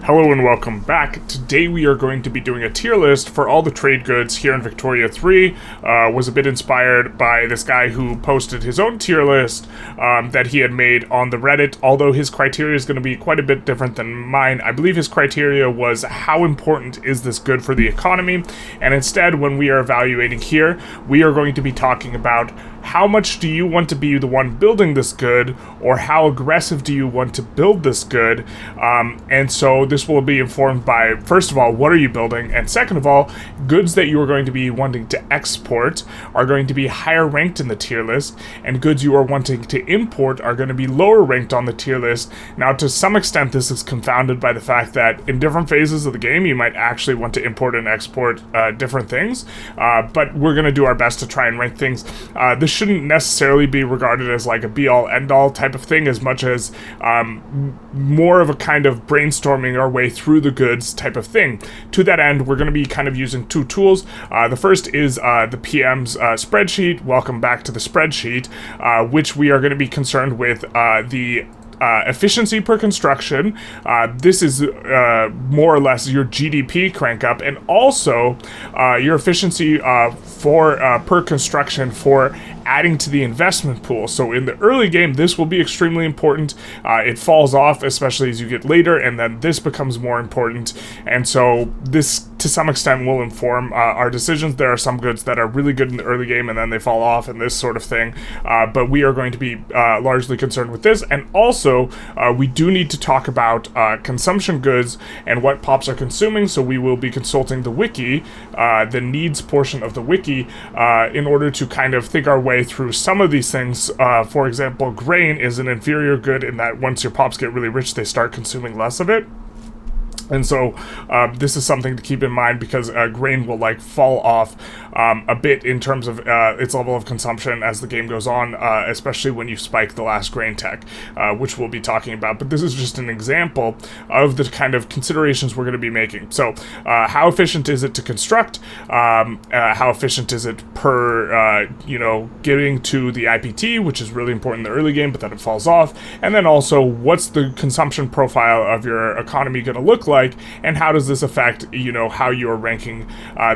Hello and welcome back. Today we are going to be doing a tier list for all the trade goods here in Victoria 3. Was a bit inspired by this guy who posted his own tier list that he had made on the Reddit, although his criteria is going to be quite a bit different than mine. I believe his criteria was how important is this good for the economy, and instead when we are evaluating here, we are going to be talking about how much do you want to be the one building this good, or how aggressive do you want to build this good, and so this will be informed by, first of all, what are you building, and second of all, goods that you are going to be wanting to export are going to be higher ranked in the tier list, and goods you are wanting to import are going to be lower ranked on the tier list. Now, to some extent, this is confounded by the fact that in different phases of the game, you might actually want to import and export different things, but we're going to do our best to try and rank things. This shouldn't necessarily be regarded as like a be-all, end-all type of thing, as much as more of a kind of brainstorming our way through the goods type of thing. To that end, we're going to be kind of using two tools. The first is the PM's spreadsheet. Welcome back to the spreadsheet, which we are going to be concerned with the efficiency per construction. This is more or less your GDP crank up, and also your efficiency for per construction for adding to the investment pool. So in the early game, this will be extremely important. It falls off, especially as you get later, and then this becomes more important. And so this, to some extent, will inform our decisions. There are some goods that are really good in the early game, and then they fall off, and this sort of thing. But we are going to be largely concerned with this. And also, we do need to talk about consumption goods and what pops are consuming. So we will be consulting the wiki, the needs portion of the wiki, in order to kind of think our way through some of these things. For example, grain is an inferior good in that once your pops get really rich, they start consuming less of it. And so this is something to keep in mind, because grain will like fall off a bit in terms of its level of consumption as the game goes on, especially when you spike the last grain tech, which we'll be talking about. But this is just an example of the kind of considerations we're going to be making. So how efficient is it to construct? How efficient is it per, getting to the IPT, which is really important in the early game, but then it falls off. And then also, what's the consumption profile of your economy going to look like? And how does this affect, how you're ranking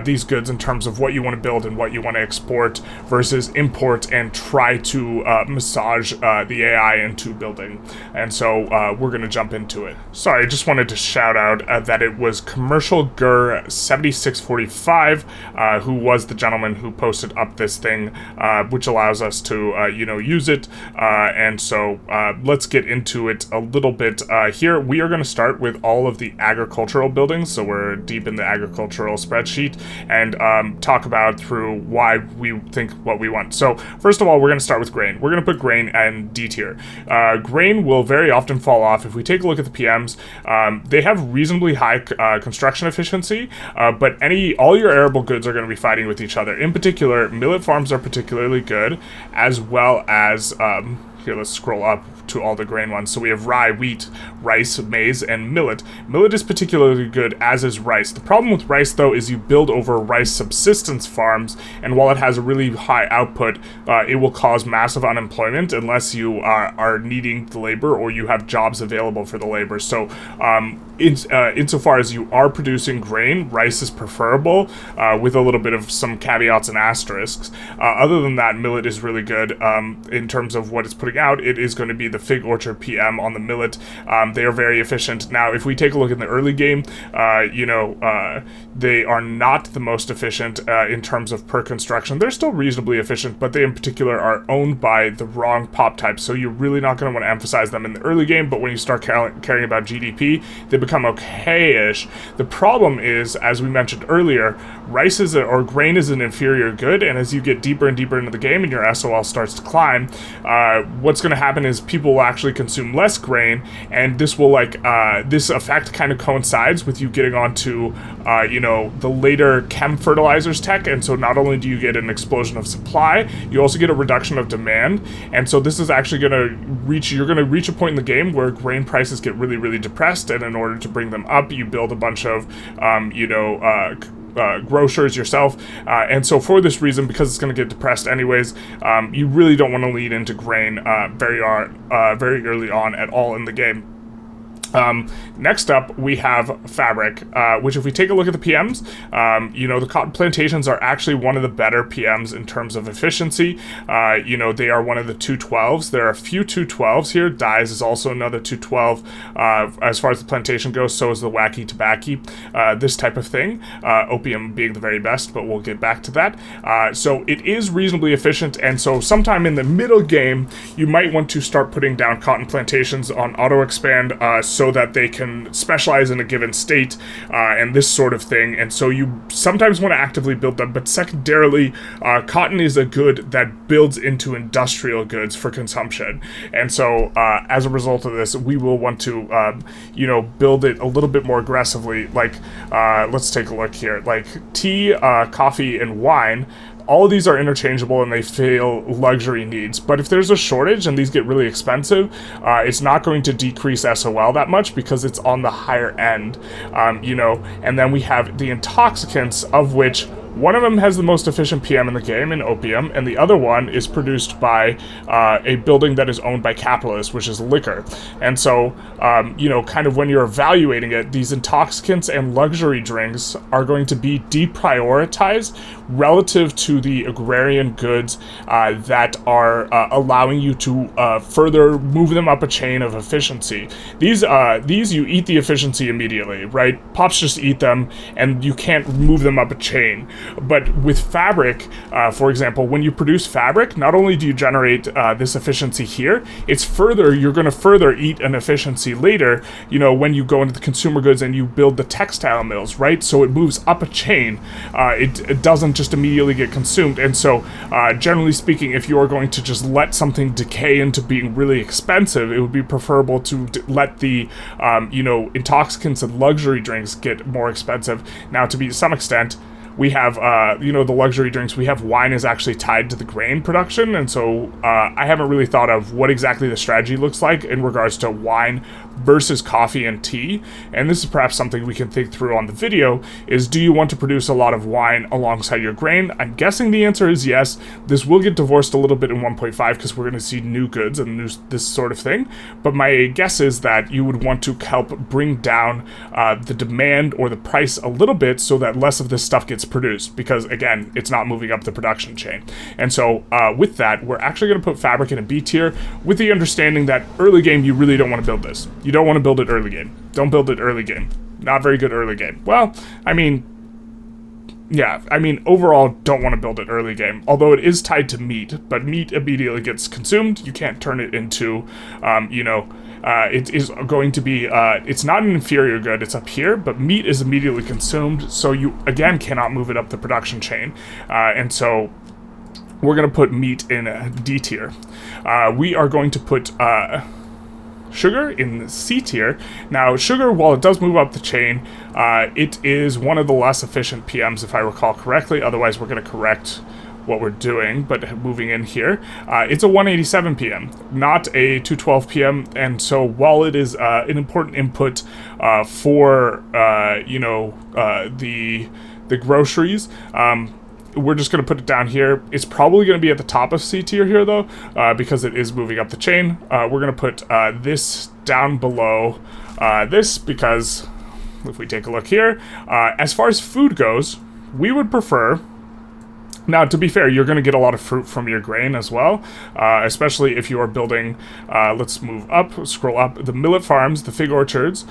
these goods in terms of what you want to build and what you want to export versus import and try to massage the AI into building. And so we're going to jump into it. Sorry, I just wanted to shout out that it was Commercial Gur 7645 who was the gentleman who posted up this thing, which allows us to, use it. And so let's get into it a little bit here. We are going to start with all of the agricultural buildings, so we're deep in the agricultural spreadsheet, and talk about through why we think what we want. So first of all, we're going to start with grain. We're going to put grain in D tier. Grain will very often fall off. If we take a look at the PMs, they have reasonably high construction efficiency, but all your arable goods are going to be fighting with each other. In particular, millet farms are particularly good, as well as here, let's scroll up to all the grain ones. So we have rye, wheat, rice, maize, and millet. Millet is particularly good, as is rice. The problem with rice, though, is you build over rice subsistence farms, and while it has a really high output, it will cause massive unemployment unless you are needing the labor or you have jobs available for the labor. So insofar as you are producing grain, rice is preferable, with a little bit of some caveats and asterisks. Other than that, millet is really good in terms of what it's putting out. It is going to be the Fig Orchard PM on the millet. They are very efficient. Now, if we take a look in the early game, they are not the most efficient in terms of per construction. They're still reasonably efficient, but they in particular are owned by the wrong pop type, so you're really not going to want to emphasize them in the early game, but when you start caring about GDP, they become okay-ish. The problem is, as we mentioned earlier, grain is an inferior good, and as you get deeper and deeper into the game and your SOL starts to climb, what's going to happen is people will actually consume less grain, and this will this effect kind of coincides with you getting onto the later chem fertilizers tech, and so not only do you get an explosion of supply, you also get a reduction of demand, and so this is actually going to reach a point in the game where grain prices get really, really depressed, and in order to bring them up, you build a bunch of grocers yourself, and so for this reason, because it's going to get depressed anyways, you really don't want to lead into grain very early on at all in the game. Next up, we have fabric, which if we take a look at the PMs, you know, the cotton plantations are actually one of the better PMs in terms of efficiency. You know, they are one of the 212s. There are a few 212s here. Dyes is also another 212. As far as the plantation goes, so is the wacky tobacco, this type of thing. Opium being the very best, but we'll get back to that. So it is reasonably efficient, and so sometime in the middle game, you might want to start putting down cotton plantations on auto expand, so that they can specialize in a given state, and this sort of thing. And so you sometimes want to actively build them, but secondarily, cotton is a good that builds into industrial goods for consumption. And so as a result of this, we will want to, you know, build it a little bit more aggressively. Like, let's take a look here. Like tea, coffee, and wine, all of these are interchangeable and they fill luxury needs. But if there's a shortage and these get really expensive, it's not going to decrease SOL that much because it's on the higher end, you know. And then we have the intoxicants, of which one of them has the most efficient PM in the game, in opium, and the other one is produced by a building that is owned by capitalists, which is liquor. And so, you know, kind of when you're evaluating it, these intoxicants and luxury drinks are going to be deprioritized relative to the agrarian goods that are allowing you to further move them up a chain of efficiency. These you eat the efficiency immediately, right? Pops just eat them, and you can't move them up a chain. But with fabric, for example, when you produce fabric, not only do you generate this efficiency here, you're going to further eat an efficiency later, you know, when you go into the consumer goods and you build the textile mills, right? So it moves up a chain. It doesn't just immediately get consumed. And so, generally speaking, if you are going to just let something decay into being really expensive, it would be preferable to let the, you know, intoxicants and luxury drinks get more expensive. Now, to some extent, we have, you know, the luxury drinks. We have wine is actually tied to the grain production, and so I haven't really thought of what exactly the strategy looks like in regards to wine versus coffee and tea. And this is perhaps something we can think through on the video, is do you want to produce a lot of wine alongside your grain? I'm guessing the answer is yes. This will get divorced a little bit in 1.5 because we're going to see new goods and this sort of thing. But my guess is that you would want to help bring down the demand or the price a little bit so that less of this stuff gets produced, because again, it's not moving up the production chain. And so with that, we're actually going to put fabric in a B tier, with the understanding that early game you really don't want to build this. You don't want to build it early game. Don't build it early game. Not very good early game. Well, I mean, yeah, I mean, overall, don't want to build it early game, although it is tied to meat, but meat immediately gets consumed. You can't turn it into, you know, it is going to be, it's not an inferior good, it's up here, but meat is immediately consumed, so you, again, cannot move it up the production chain. And so we're going to put meat in a D tier. We are going to put sugar in C tier. Now, sugar, while it does move up the chain, it is one of the less efficient PMs, if I recall correctly. Otherwise, we're going to correct what we're doing, but moving in here, it's a 187 PM, not a 212 PM, and so while it is an important input for you know, the groceries, we're just going to put it down here. It's probably going to be at the top of C tier here, though, because it is moving up the chain. We're going to put this down below this, because if we take a look here, as far as food goes, we would prefer... Now, to be fair, you're going to get a lot of fruit from your grain as well, especially if you are building, let's move up, scroll up, the millet farms, the fig orchards.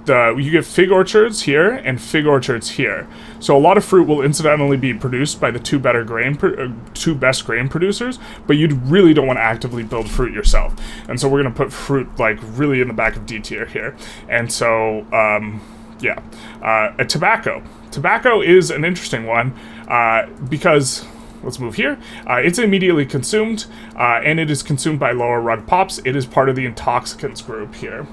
You get fig orchards here and fig orchards here. So a lot of fruit will incidentally be produced by the two best grain producers, but you really don't want to actively build fruit yourself. And so we're going to put fruit like really in the back of D tier here. And so, yeah, tobacco. Tobacco is an interesting one because, let's move here, it's immediately consumed, and it is consumed by lower rug pops. It is part of the intoxicants group here,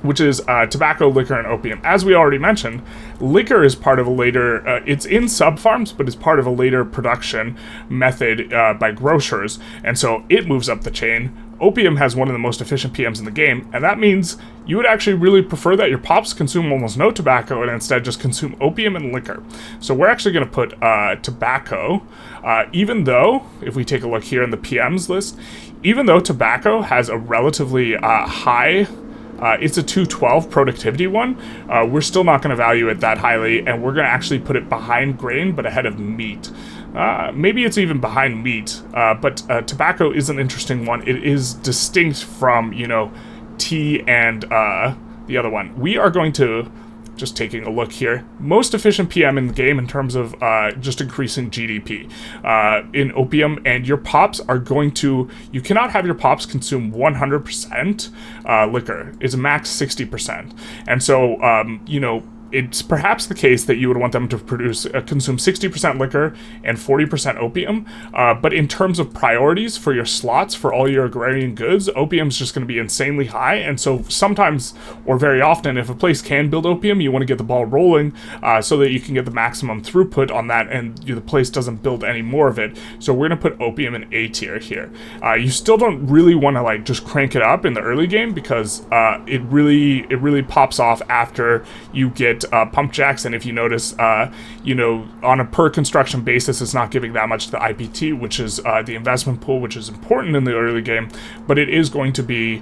which is tobacco, liquor, and opium. As we already mentioned, liquor is part of a later, it's in sub-farms, but it's part of a later production method by grocers, and so it moves up the chain. Opium has one of the most efficient PMs in the game, and that means you would actually really prefer that your pops consume almost no tobacco and instead just consume opium and liquor. So we're actually going to put tobacco, even though, if we take a look here in the PMs list, even though tobacco has a relatively high it's a 212 productivity one. We're still not going to value it that highly, and we're going to actually put it behind grain, but ahead of meat. Maybe it's even behind meat, but tobacco is an interesting one. It is distinct from, you know, tea and the other one. We are going to, just taking a look here, most efficient PM in the game in terms of just increasing GDP in opium, and your pops are going to, you cannot have your pops consume 100% liquor. It's a max 60%. And so, you know, it's perhaps the case that you would want them to consume 60% liquor and 40% opium, but in terms of priorities for your slots for all your agrarian goods, opium is just going to be insanely high. And so sometimes, or very often, if a place can build opium, you want to get the ball rolling so that you can get the maximum throughput on that, and the place doesn't build any more of it. So we're going to put opium in A tier here. You still don't really want to like just crank it up in the early game, because it really pops off after you get pump jacks, and if you notice, you know, on a per construction basis, it's not giving that much to the IPT, which is the investment pool, which is important in the early game, but it is going to be,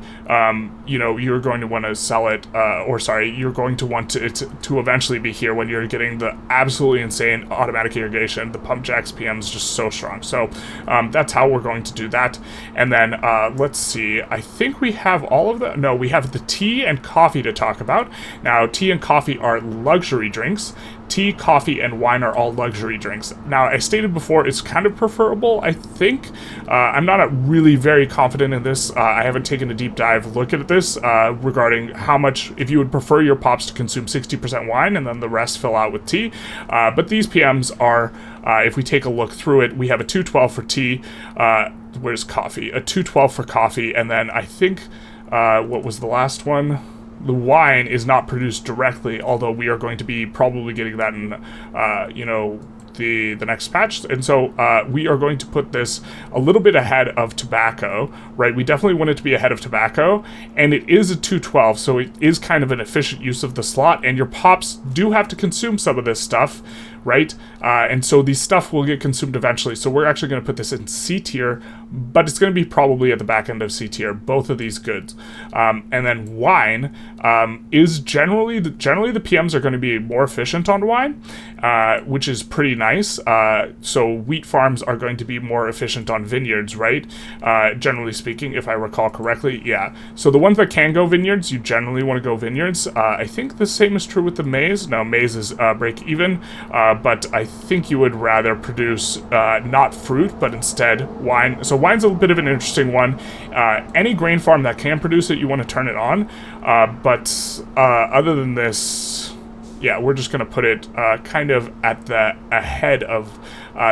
you know, you're going to want to sell it, you're going to want it to eventually be here when you're getting the absolutely insane automatic irrigation. The pump jacks PM is just so strong. So that's how we're going to do that. And then let's see, I think we have all of the, no, we have the tea and coffee to talk about. Now, tea and coffee are luxury drinks. Tea, coffee, and wine are all luxury drinks. Now, I stated before, it's kind of preferable, I think. I'm not really very confident in this. I haven't taken a deep dive look at this regarding how much, if you would prefer your pops to consume 60% wine and then the rest fill out with tea. But these PMs are, if we take a look through it, we have a 212 for tea. Where's coffee? A 212 for coffee, and then I think, what was the last one? The wine is not produced directly, although we are going to be probably getting that in, you know, the next patch. And so we are going to put this a little bit ahead of tobacco, right? We definitely want it to be ahead of tobacco, and it is a 212, so it is kind of an efficient use of the slot, and your pops do have to consume some of this stuff, right? And so these stuff will get consumed eventually. So we're actually going to put this in C tier, but it's going to be probably at the back end of C tier, both of these goods. And then wine is generally the PMs are going to be more efficient on wine, which is pretty nice. So wheat farms are going to be more efficient on vineyards, right? Generally speaking, if I recall correctly, yeah. So the ones that can go vineyards, you generally want to go vineyards. I think the same is true with the maize. No, maize is break even, but I think you would rather produce not fruit, but instead wine. So wine's a bit of an interesting one. Any grain farm that can produce it, you want to turn it on. But other than this, yeah, we're just going to put it kind of at the ahead of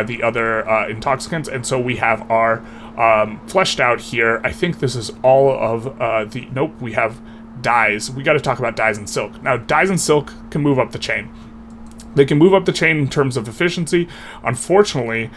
the other intoxicants. And so we have our fleshed out here. I think this is all of nope, we have dyes. We got to talk about dyes and silk. Now, dyes and silk can move up the chain. They can move up the chain in terms of efficiency. Unfortunately,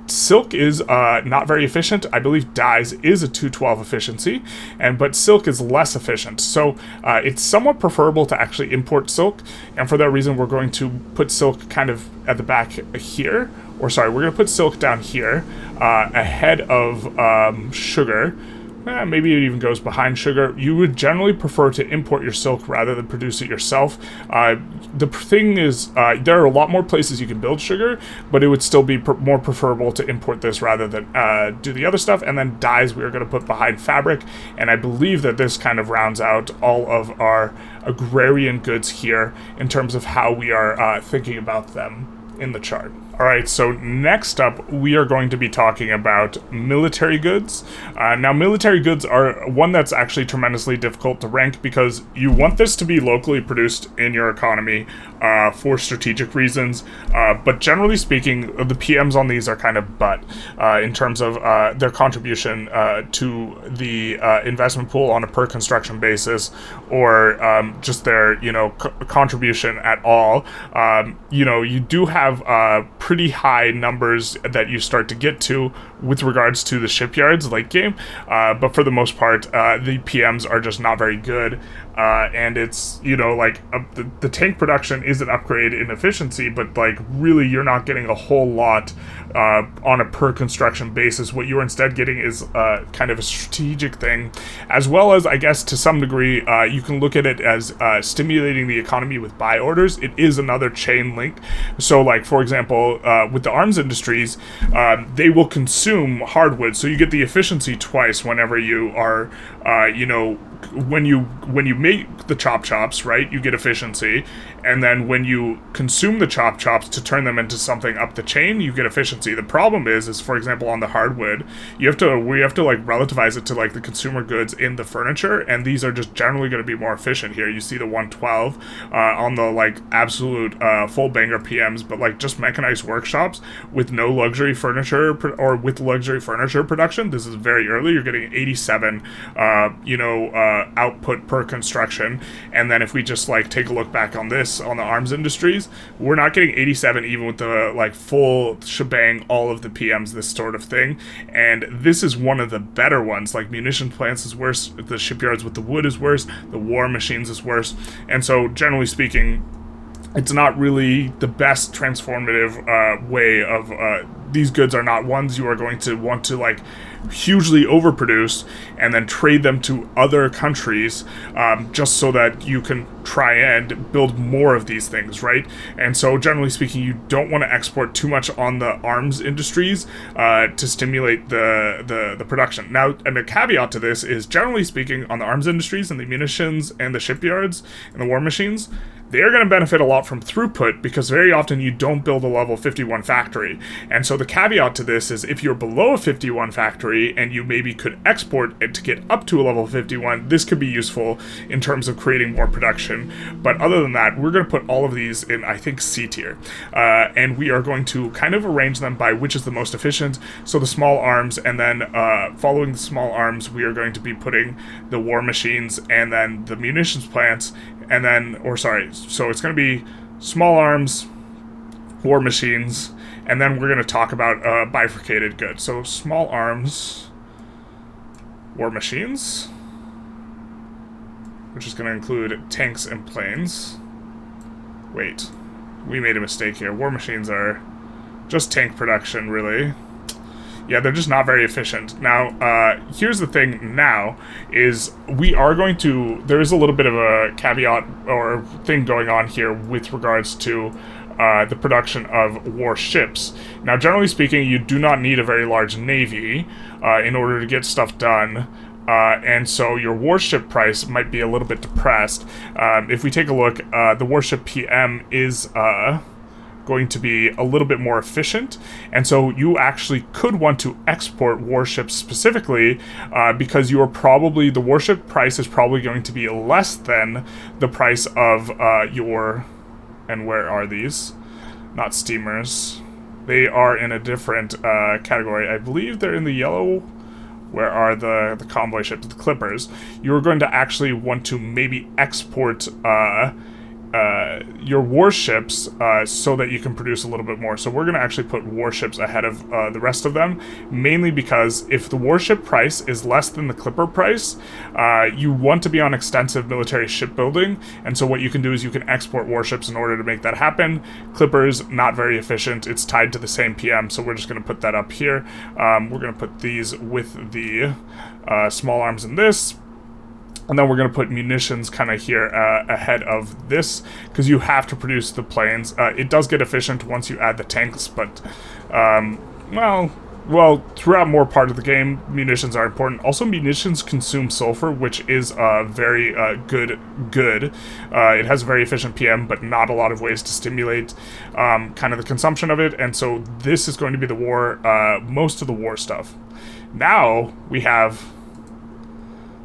silk is not very efficient. I believe dyes is a 212 efficiency, but silk is less efficient. So it's somewhat preferable to actually import silk, and for that reason, we're going to put silk kind of at the back here. Or sorry, we're going to put silk down here ahead of sugar. Maybe it even goes behind sugar. You would generally prefer to import your silk rather than produce it yourself. The thing is, there are a lot more places you can build sugar, but it would still be more preferable to import this rather than do the other stuff. And then dyes we are going to put behind fabric, and I believe that this kind of rounds out all of our agrarian goods here in terms of how we are thinking about them in the chart. Alright, so next up, we are going to be talking about military goods. Now, military goods are one that's actually tremendously difficult to rank because you want this to be locally produced in your economy for strategic reasons, but generally speaking, the PMs on these are kind of butt in terms of their contribution to the investment pool on a per construction basis, or just their, contribution at all. You do have pretty high numbers that you start to get to with regards to the shipyards late game, but for the most part, the PMs are just not very good, and it's, you know, like, the tank production is an upgrade in efficiency, but, like, really you're not getting a whole lot on a per construction basis. What you're instead getting is kind of a strategic thing, as well as, I guess, to some degree, you can look at it as stimulating the economy with buy orders. It is another chain link. So, like, for example, with the arms industries, they will consume hardwood, so you get the efficiency twice whenever you are, you know, when you make the chops, right, you get efficiency, and then when you consume the chops to turn them into something up the chain, you get efficiency. The problem is for example, on the hardwood, we have to like relativize it to like the consumer goods in the furniture, and these are just generally going to be more efficient here. You see the 112 on the like absolute full banger PMs, but like just mechanized workshops with no luxury furniture or with luxury furniture production, this is very early. You're getting 87 output per construction. And then if we just like take a look back on this on the arms industries, we're not getting 87 even with the like full shebang, all of the PMs, this sort of thing. And this is one of the better ones. Like munition plants is worse, the shipyards with the wood is worse, the war machines is worse. And so generally speaking, it's not really the best transformative way of these goods are not ones you are going to want to like hugely overproduce and then trade them to other countries just so that you can try and build more of these things, right? And so generally speaking, you don't want to export too much on the arms industries to stimulate the production. Now, and a caveat to this is, generally speaking, on the arms industries and the munitions and the shipyards and the war machines, they're going to benefit a lot from throughput because very often you don't build a level 51 factory. And so the caveat to this is if you're below a 51 factory and you maybe could export it to get up to a level 51, this could be useful in terms of creating more production. But other than that, we're going to put all of these in, I think, C tier. And we are going to kind of arrange them by which is the most efficient. So the small arms, and then following the small arms, we are going to be putting the war machines and then the munitions plants. And then, so it's going to be small arms, war machines, and then we're going to talk about bifurcated goods. So small arms, war machines, which is going to include tanks and planes. Wait, we made a mistake here. War machines are just tank production, really. Yeah, they're just not very efficient. Now, here's the thing now, is we are going to, there is a little bit of a caveat or thing going on here with regards to the production of warships. Now, generally speaking, you do not need a very large navy in order to get stuff done. And so your warship price might be a little bit depressed. If we take a look, the warship PM is going to be a little bit more efficient, and so you actually could want to export warships specifically because you are probably, the warship price is probably going to be less than the price of your, and where are these? Not steamers. They are in a different category. I believe they're in the yellow. Where are the convoy ships, the clippers? You're going to actually want to maybe export your warships so that you can produce a little bit more. So we're going to actually put warships ahead of the rest of them, mainly because if the warship price is less than the clipper price, you want to be on extensive military shipbuilding, and so what you can do is you can export warships in order to make that happen. Clippers, not very efficient. It's tied to the same PM, so we're just going to put that up here. We're going to put these with the small arms in this. And then we're going to put munitions kind of here ahead of this, because you have to produce the planes. It does get efficient once you add the tanks, but, well, throughout more part of the game, munitions are important. Also, munitions consume sulfur, which is very good. It has a very efficient PM, but not a lot of ways to stimulate kind of the consumption of it. And so this is going to be the war, most of the war stuff. Now we have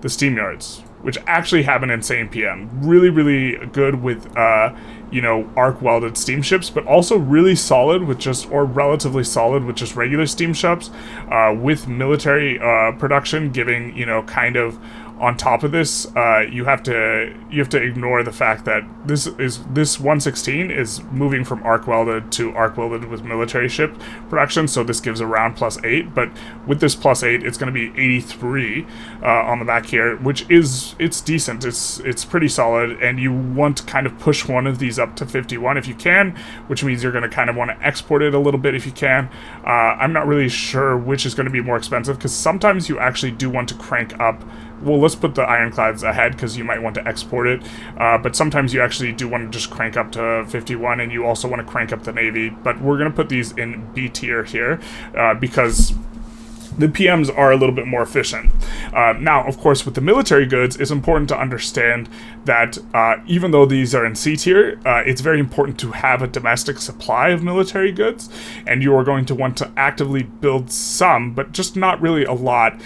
the steam yards, which actually have an insane PM. Really, really good with, arc welded steamships, but also really solid with just, or relatively solid with just regular steamships, with military production giving, kind of on top of this, you have to ignore the fact that this 116 is moving from arc welded to arc welded with military ship production, so this gives around +8, but with this +8 it's going to be 83 on the back here, which it's decent, it's pretty solid, and you want to kind of push one of these up to 51 if you can, which means you're going to kind of want to export it a little bit if you can. I'm not really sure which is going to be more expensive, because sometimes you actually do want to crank up. Well, let's put the ironclads ahead because you might want to export it, but sometimes you actually do want to just crank up to 51, and you also want to crank up the Navy, but we're going to put these in B tier here because the PMs are a little bit more efficient. Now, of course, with the military goods, it's important to understand that even though these are in C tier, it's very important to have a domestic supply of military goods, and you are going to want to actively build some, but just not really a lot,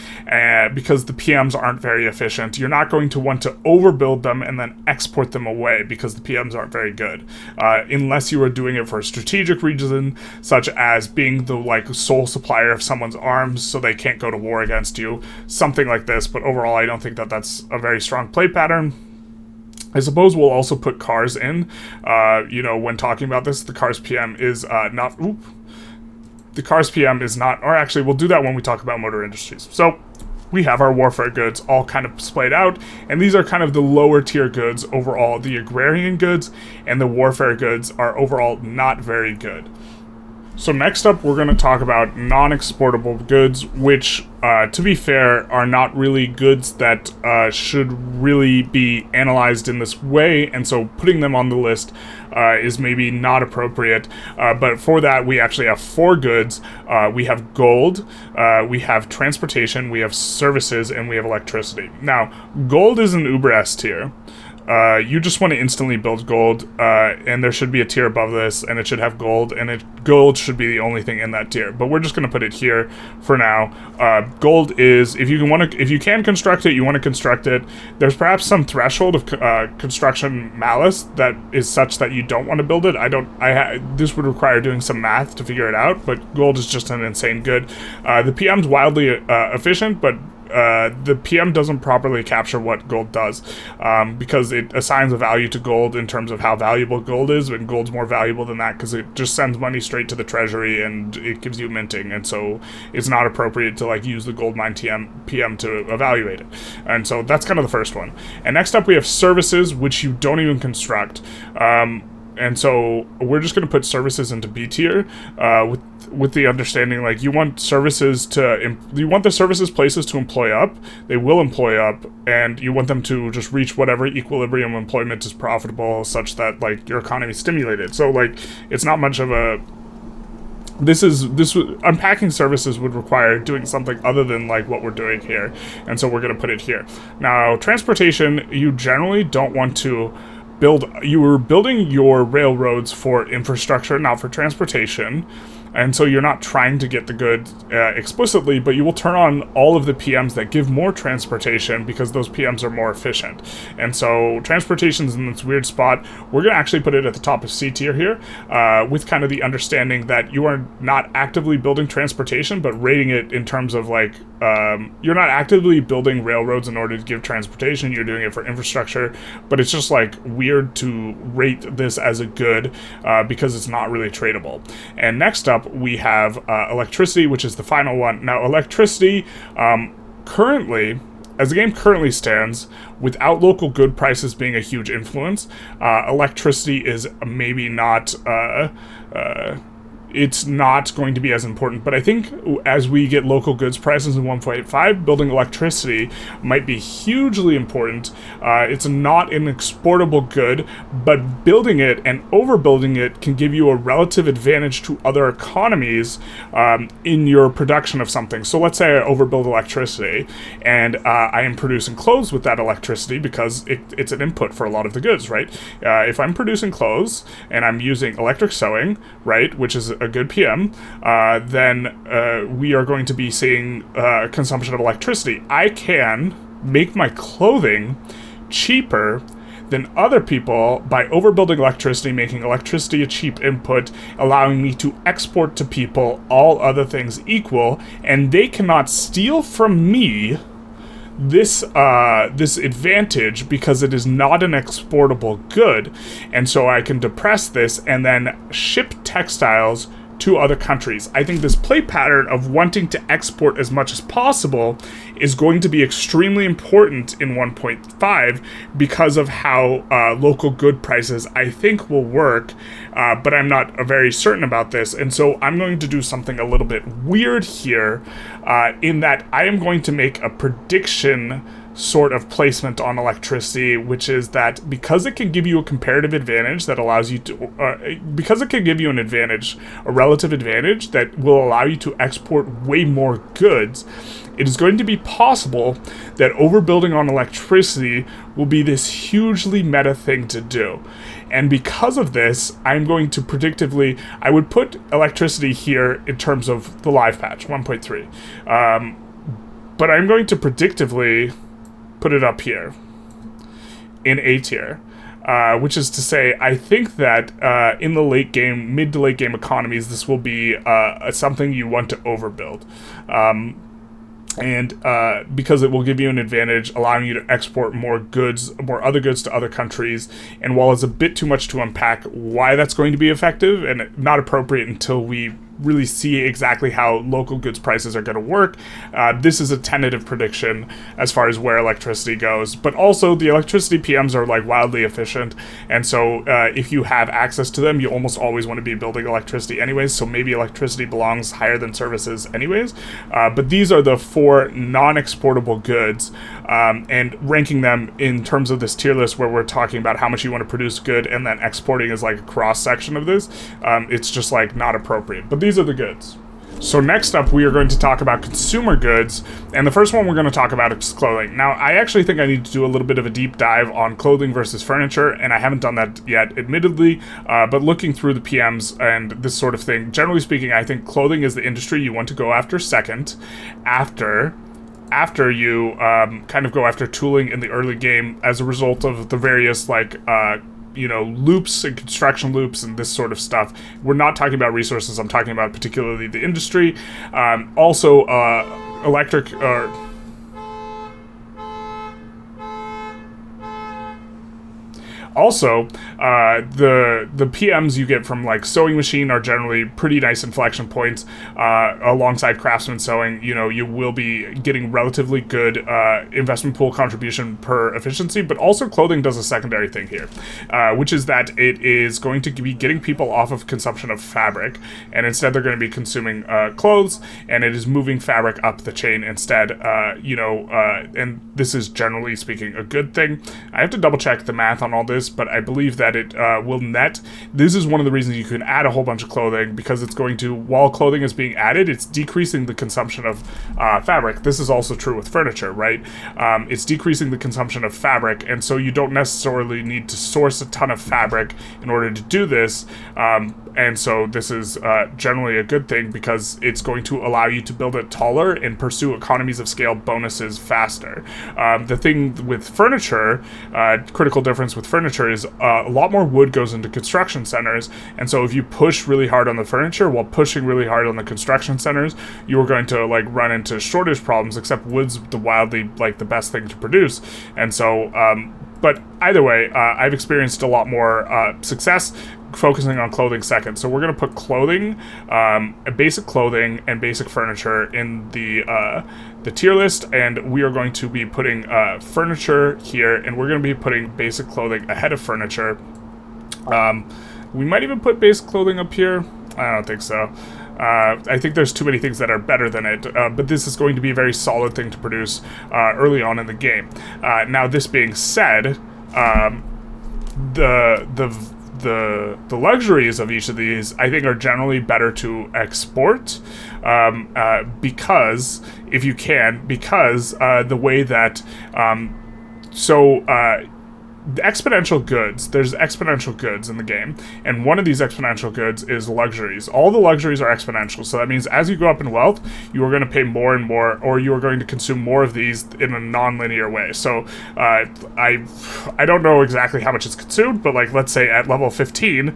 because the PMs aren't very efficient. You're not going to want to overbuild them and then export them away because the PMs aren't very good, unless you are doing it for a strategic reason, such as being the sole supplier of someone's arms, so they can't go to war against you, something like this. But overall, I don't think that that's a very strong play pattern. I suppose we'll also put cars in, when talking about this. The cars PM is the cars PM is not, or actually we'll do that when we talk about motor industries. So we have our warfare goods all kind of splayed out, and these are kind of the lower tier goods overall. The agrarian goods and the warfare goods are overall not very good. So next up, we're going to talk about non-exportable goods, which, to be fair, are not really goods that should really be analyzed in this way, and so putting them on the list is maybe not appropriate. But for that, we actually have 4 goods. We have gold, we have transportation, we have services, and we have electricity. Now, gold is an uber S tier. You just want to instantly build gold, and there should be a tier above this, and it should have gold, and gold should be the only thing in that tier. But we're just going to put it here for now. Gold is, if you can construct it, you want to construct it. There's perhaps some threshold of construction malice that is such that you don't want to build it. This would require doing some math to figure it out, but gold is just an insane good. The PM's wildly efficient, but the PM doesn't properly capture what gold does, because it assigns a value to gold in terms of how valuable gold is, and gold's more valuable than that because it just sends money straight to the treasury and it gives you minting, and so it's not appropriate to use the gold mine PM to evaluate it. And so that's kind of the first one. And next up we have services, which you don't even construct. And so we're just going to put services into B tier, with the understanding you want the services places to employ up. They will employ up, and you want them to just reach whatever equilibrium employment is profitable, such that your economy is stimulated. So it's not much of a. Unpacking services would require doing something other than what we're doing here, and so we're going to put it here. Now, transportation, you generally don't want to you were building your railroads for infrastructure, not for transportation, and so you're not trying to get the goods explicitly, but you will turn on all of the PMs that give more transportation because those PMs are more efficient. And so transportation's in this weird spot. We're going to actually put it at the top of C tier here, with kind of the understanding that you are not actively building transportation, but rating it in terms of you're not actively building railroads in order to give transportation, you're doing it for infrastructure, but it's just weird to rate this as a good, because it's not really tradable. And next up, we have electricity, which is the final one. Now, electricity, currently, as the game currently stands, without local good prices being a huge influence, electricity is maybe not it's not going to be as important. But I think as we get local goods prices in 1.5, building electricity might be hugely important. It's not an exportable good, but building it and overbuilding it can give you a relative advantage to other economies in your production of something. So let's say I overbuild electricity, and I am producing clothes with that electricity because it's an input for a lot of the goods, right? If I'm producing clothes and I'm using electric sewing, right, which is a good PM, then we are going to be seeing consumption of electricity. I can make my clothing cheaper than other people by overbuilding electricity, making electricity a cheap input, allowing me to export to people all other things equal, and they cannot steal from me this this advantage because it is not an exportable good, and so I can depress this and then ship textiles to other countries. I think this play pattern of wanting to export as much as possible is going to be extremely important in 1.5 because of how local good prices, I think, will work, but I'm not very certain about this, and so I'm going to do something a little bit weird here, in that I am going to make a prediction sort of placement on electricity, which is that because it can give you a comparative advantage that allows you to, because it can give you an advantage, a relative advantage that will allow you to export way more goods, it is going to be possible that overbuilding on electricity will be this hugely meta thing to do. And because of this, I'm going to predictively, I would put electricity here in terms of the live patch, 1.3. But I'm going to predictively put it up here in A tier, which is to say, I think that in the late game, mid to late game economies, this will be something you want to overbuild. And because it will give you an advantage, allowing you to export more goods, more other goods to other countries. And while it's a bit too much to unpack why that's going to be effective and not appropriate until we really see exactly how local goods prices are going to work, this is a tentative prediction as far as where electricity goes. But also, the electricity PMs are like wildly efficient, and so if you have access to them, you almost always want to be building electricity anyways, so maybe electricity belongs higher than services anyways. But these are the 4 non-exportable goods, and ranking them in terms of this tier list where we're talking about how much you want to produce good and then exporting is like a cross-section of this, it's just like not appropriate. But these are the goods. So next up, we are going to talk about consumer goods, and the first one we're going to talk about is clothing. Now, I actually think I need to do a little bit of a deep dive on clothing versus furniture, and I haven't done that yet, admittedly, but looking through the PMs and this sort of thing, generally speaking, I think clothing is the industry you want to go after second, after you kind of go after tooling in the early game as a result of the various, like, loops and construction loops and this sort of stuff. We're not talking about resources, I'm talking about particularly the industry. Also, electric, Also, the PMs you get from like sewing machine are generally pretty nice inflection points. Alongside craftsman sewing, you will be getting relatively good investment pool contribution per efficiency, but also clothing does a secondary thing here, which is that it is going to be getting people off of consumption of fabric, and instead they're going to be consuming clothes, and it is moving fabric up the chain instead, and this is generally speaking a good thing. I have to double check the math on all this, but I believe that it will net. This is one of the reasons you can add a whole bunch of clothing, because it's going to, while clothing is being added, it's decreasing the consumption of fabric. This is also true with furniture, right? It's decreasing the consumption of fabric, and so you don't necessarily need to source a ton of fabric in order to do this, and so this is generally a good thing because it's going to allow you to build it taller and pursue economies of scale bonuses faster. The thing with furniture, critical difference with furniture, is a lot more wood goes into construction centers, and so if you push really hard on the furniture while pushing really hard on the construction centers, you are going to like run into shortage problems, except wood's the wildly like the best thing to produce. And so but either way, I've experienced a lot more success focusing on clothing second. So we're going to put clothing, basic clothing and basic furniture in the tier list, and we are going to be putting furniture here, and we're going to be putting basic clothing ahead of furniture. We might even put basic clothing up here. I don't think so. I think there's too many things that are better than it, but this is going to be a very solid thing to produce early on in the game. Now, this being said, the luxuries of each of these, I think, are generally better to export, because, if you can, because the way that, the exponential goods, there's exponential goods in the game, and one of these exponential goods is luxuries. All the luxuries are exponential, so that means as you go up in wealth, you are going to pay more and more, or you are going to consume more of these in a non-linear way. So I don't know exactly how much it's consumed, but like, let's say at level 15,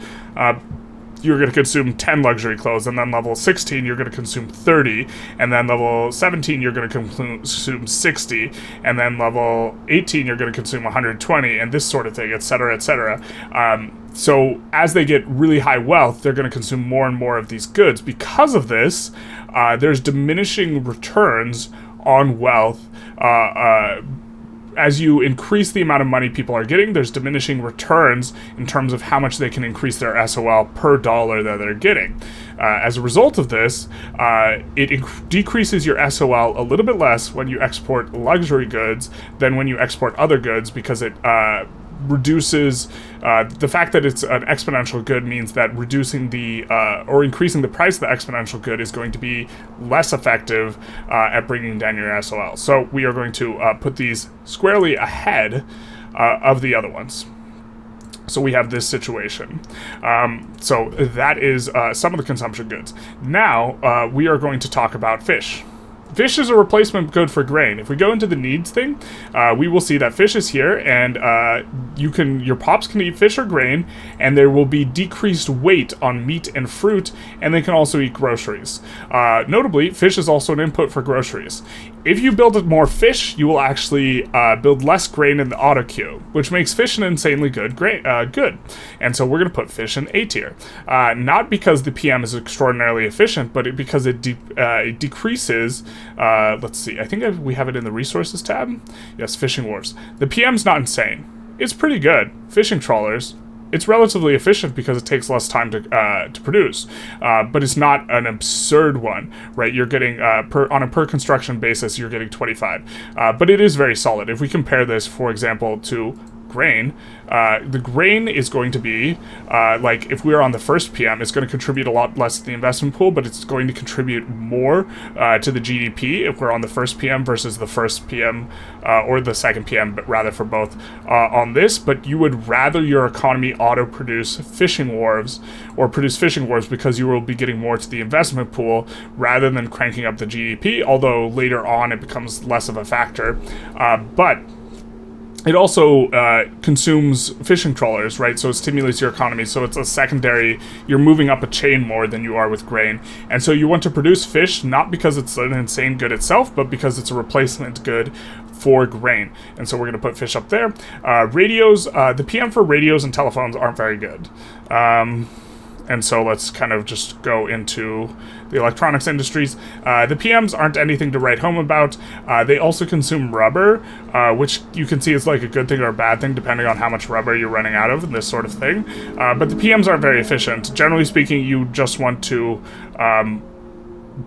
you're going to consume 10 luxury clothes, and then level 16 you're going to consume 30, and then level 17 you're going to consume 60, and then level 18 you're going to consume 120, and this sort of thing, etc., etc. So as they get really high wealth, they're going to consume more and more of these goods. Because of this, there's diminishing returns on wealth. As you increase the amount of money people are getting, there's diminishing returns in terms of how much they can increase their SOL per dollar that they're getting. As a result of this, it decreases your SOL a little bit less when you export luxury goods than when you export other goods, because it reduces the fact that it's an exponential good means that reducing the or increasing the price of the exponential good is going to be less effective at bringing down your SOL. So we are going to put these squarely ahead of the other ones. So we have this situation. So that is some of the consumption goods. Now we are going to talk about fish. Fish is a replacement good for grain. If we go into the needs thing, we will see that fish is here, and your pops can eat fish or grain, and there will be decreased weight on meat and fruit, and they can also eat groceries. Notably, fish is also an input for groceries. If you build more fish, you will actually build less grain in the auto queue, which makes fish an insanely good good. And so we're going to put fish in A tier. Not because the PM is extraordinarily efficient, but because it decreases. Let's see, I think we have it in the resources tab. Yes, fishing wharves. The PM's not insane. It's pretty good. Fishing trawlers, it's relatively efficient because it takes less time to produce, but it's not an absurd one, right? You're getting, on a per construction basis, you're getting 25, but it is very solid. If we compare this, for example, to grain, the grain is going to be, like if we are on the first PM, it's going to contribute a lot less to the investment pool, but it's going to contribute more to the GDP if we're on the first PM versus the first PM, or the second PM, but rather for both on this. But you would rather your economy auto-produce fishing wharves, or produce fishing wharves, because you will be getting more to the investment pool rather than cranking up the GDP, although later on it becomes less of a factor. But it also consumes fishing trawlers, right? So it stimulates your economy. So it's a secondary, you're moving up a chain more than you are with grain. And so you want to produce fish, not because it's an insane good itself, but because it's a replacement good for grain. And so we're going to put fish up there. Radios, the PM for radios and telephones aren't very good. And so let's kind of just go into the electronics industries. The PMs aren't anything to write home about. They also consume rubber, which you can see is like a good thing or a bad thing depending on how much rubber you're running out of and this sort of thing. But the PMs aren't very efficient. Generally speaking, you just want to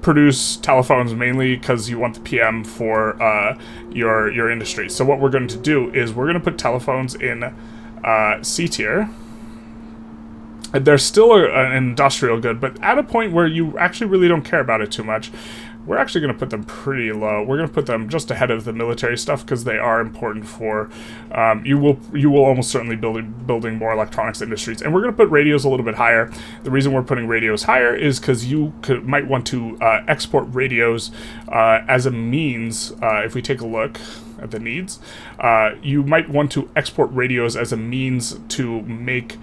produce telephones mainly because you want the PM for your industry. So what we're going to do is we're going to put telephones in C tier. They're still an industrial good, but at a point where you actually really don't care about it too much. We're actually going to put them pretty low. We're going to put them just ahead of the military stuff because they are important for, you will almost certainly building more electronics industries. And we're going to put radios a little bit higher. The reason we're putting radios higher is because you might want to export radios as a means, if we take a look at the needs, you might want to export radios as a means to make,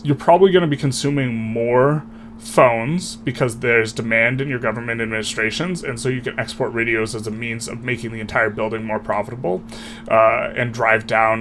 you're probably going to be consuming more phones because there's demand in your government administrations, and so you can export radios as a means of making the entire building more profitable, and drive down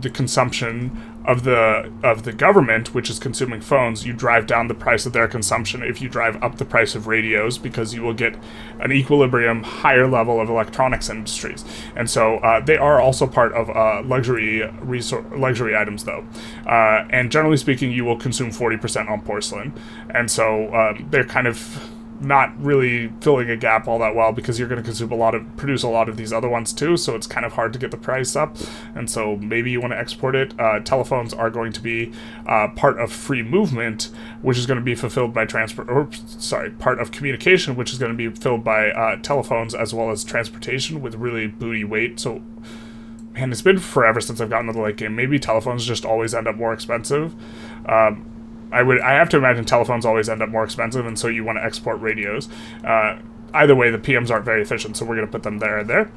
the consumption of the government, which is consuming phones. You drive down the price of their consumption if you drive up the price of radios, because you will get an equilibrium higher level of electronics industries. And so they are also part of luxury items though, and generally speaking you will consume 40% on porcelain, and so they're kind of not really filling a gap all that well because you're going to produce a lot of these other ones too, so it's kind of hard to get the price up, and so maybe you want to export it. Telephones are going to be part of free movement, which is going to be fulfilled by part of communication, which is going to be filled by telephones, as well as transportation with really booty weight. So man, it's been forever since I've gotten to the late game. Maybe telephones just always end up more expensive. I have to imagine telephones always end up more expensive, and so you want to export radios. Either way, the PMs aren't very efficient, so we're going to put them there and there.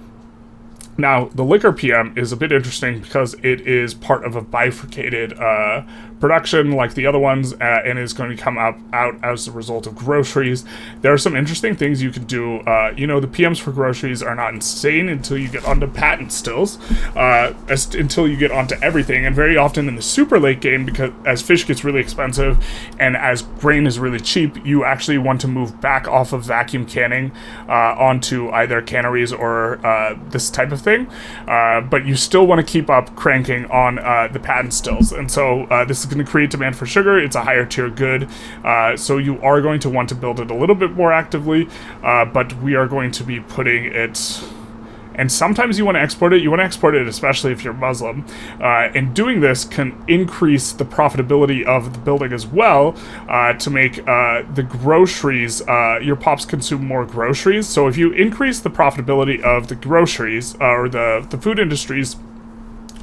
Now, the liquor PM is a bit interesting because it is part of a bifurcated production like the other ones, and is going to come out as a result of groceries. There are some interesting things you can do. The PMs for groceries are not insane until you get onto patent stills, until you get onto everything, and very often in the super late game, because as fish gets really expensive and as grain is really cheap, you actually want to move back off of vacuum canning onto either canneries or this type of thing, but you still want to keep up cranking on the patent stills, and so this is going to create demand for sugar. It's a higher tier good, so you are going to want to build it a little bit more actively, but we are going to be putting it... And sometimes you want to export it. You want to export it especially if you're Muslim. And doing this can increase the profitability of the building as well, to make the groceries, your pops consume more groceries. So if you increase the profitability of the groceries, or the food industries,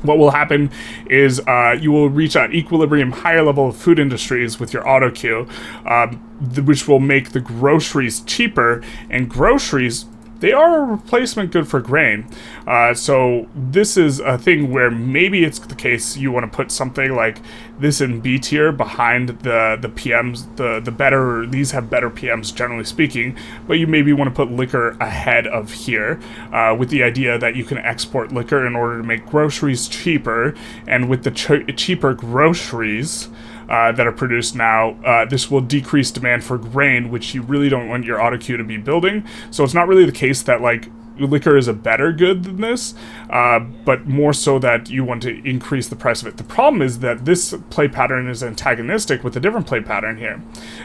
what will happen is you will reach that equilibrium higher level of food industries with your auto queue, which will make the groceries cheaper, and groceries, they are a replacement good for grain. So this is a thing where maybe it's the case you want to put something like this in B tier behind the PMs, the better, these have better PMs generally speaking, but you maybe want to put liquor ahead of here, with the idea that you can export liquor in order to make groceries cheaper, and with the cheaper groceries that are produced now, this will decrease demand for grain, which you really don't want your auto queue to be building. So it's not really the case that like liquor is a better good than this, but more so that you want to increase the price of it. The problem is that this play pattern is antagonistic with a different play pattern here,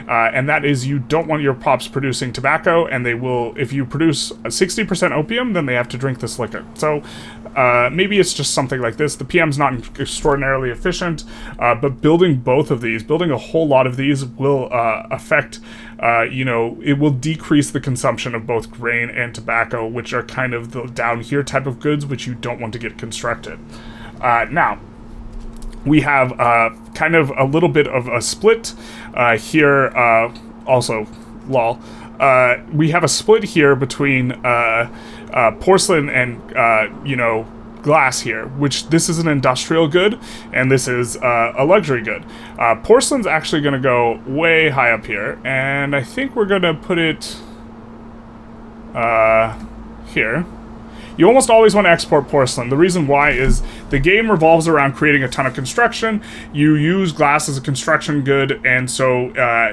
and that is you don't want your pops producing tobacco, and they will, if you produce 60% opium, then they have to drink this liquor. So maybe it's just something like this. The PM's not extraordinarily efficient, but building both of these, building a whole lot of these will affect, it will decrease the consumption of both grain and tobacco, which are kind of the down here type of goods, which you don't want to get constructed. Now, we have kind of a little bit of a split here, also, lol. We have a split here between porcelain and, glass here, which this is an industrial good, and this is a luxury good. Porcelain's actually going to go way high up here, and I think we're going to put it here. You almost always want to export porcelain. The reason why is the game revolves around creating a ton of construction. You use glass as a construction good, and so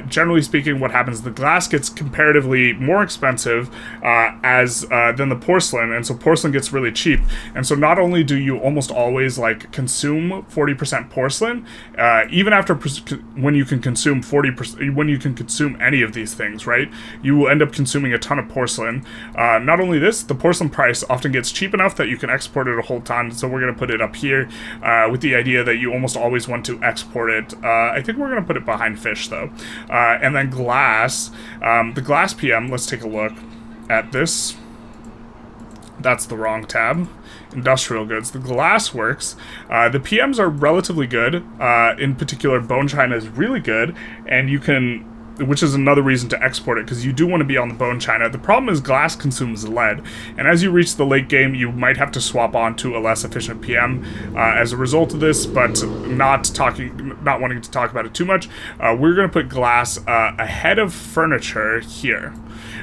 generally speaking, what happens, the glass gets comparatively more expensive than the porcelain, and so porcelain gets really cheap. And so not only do you almost always like consume 40% porcelain, even after when you can consume 40%, when you can consume any of these things, right? You will end up consuming a ton of porcelain. Not only this, the porcelain price often gets cheap enough that you can export it a whole ton, so we're going to put it up here, with the idea that you almost always want to export it. I think we're going to put it behind fish, though. And then glass. The glass PM, let's take a look at this. That's the wrong tab. Industrial goods. The glass works. The PMs are relatively good. In particular, bone china is really good, and you can... which is another reason to export it, because you do want to be on the bone china. The problem is glass consumes lead, and as you reach the late game, you might have to swap on to a less efficient PM as a result of this, but not wanting to talk about it too much, we're going to put glass ahead of furniture here.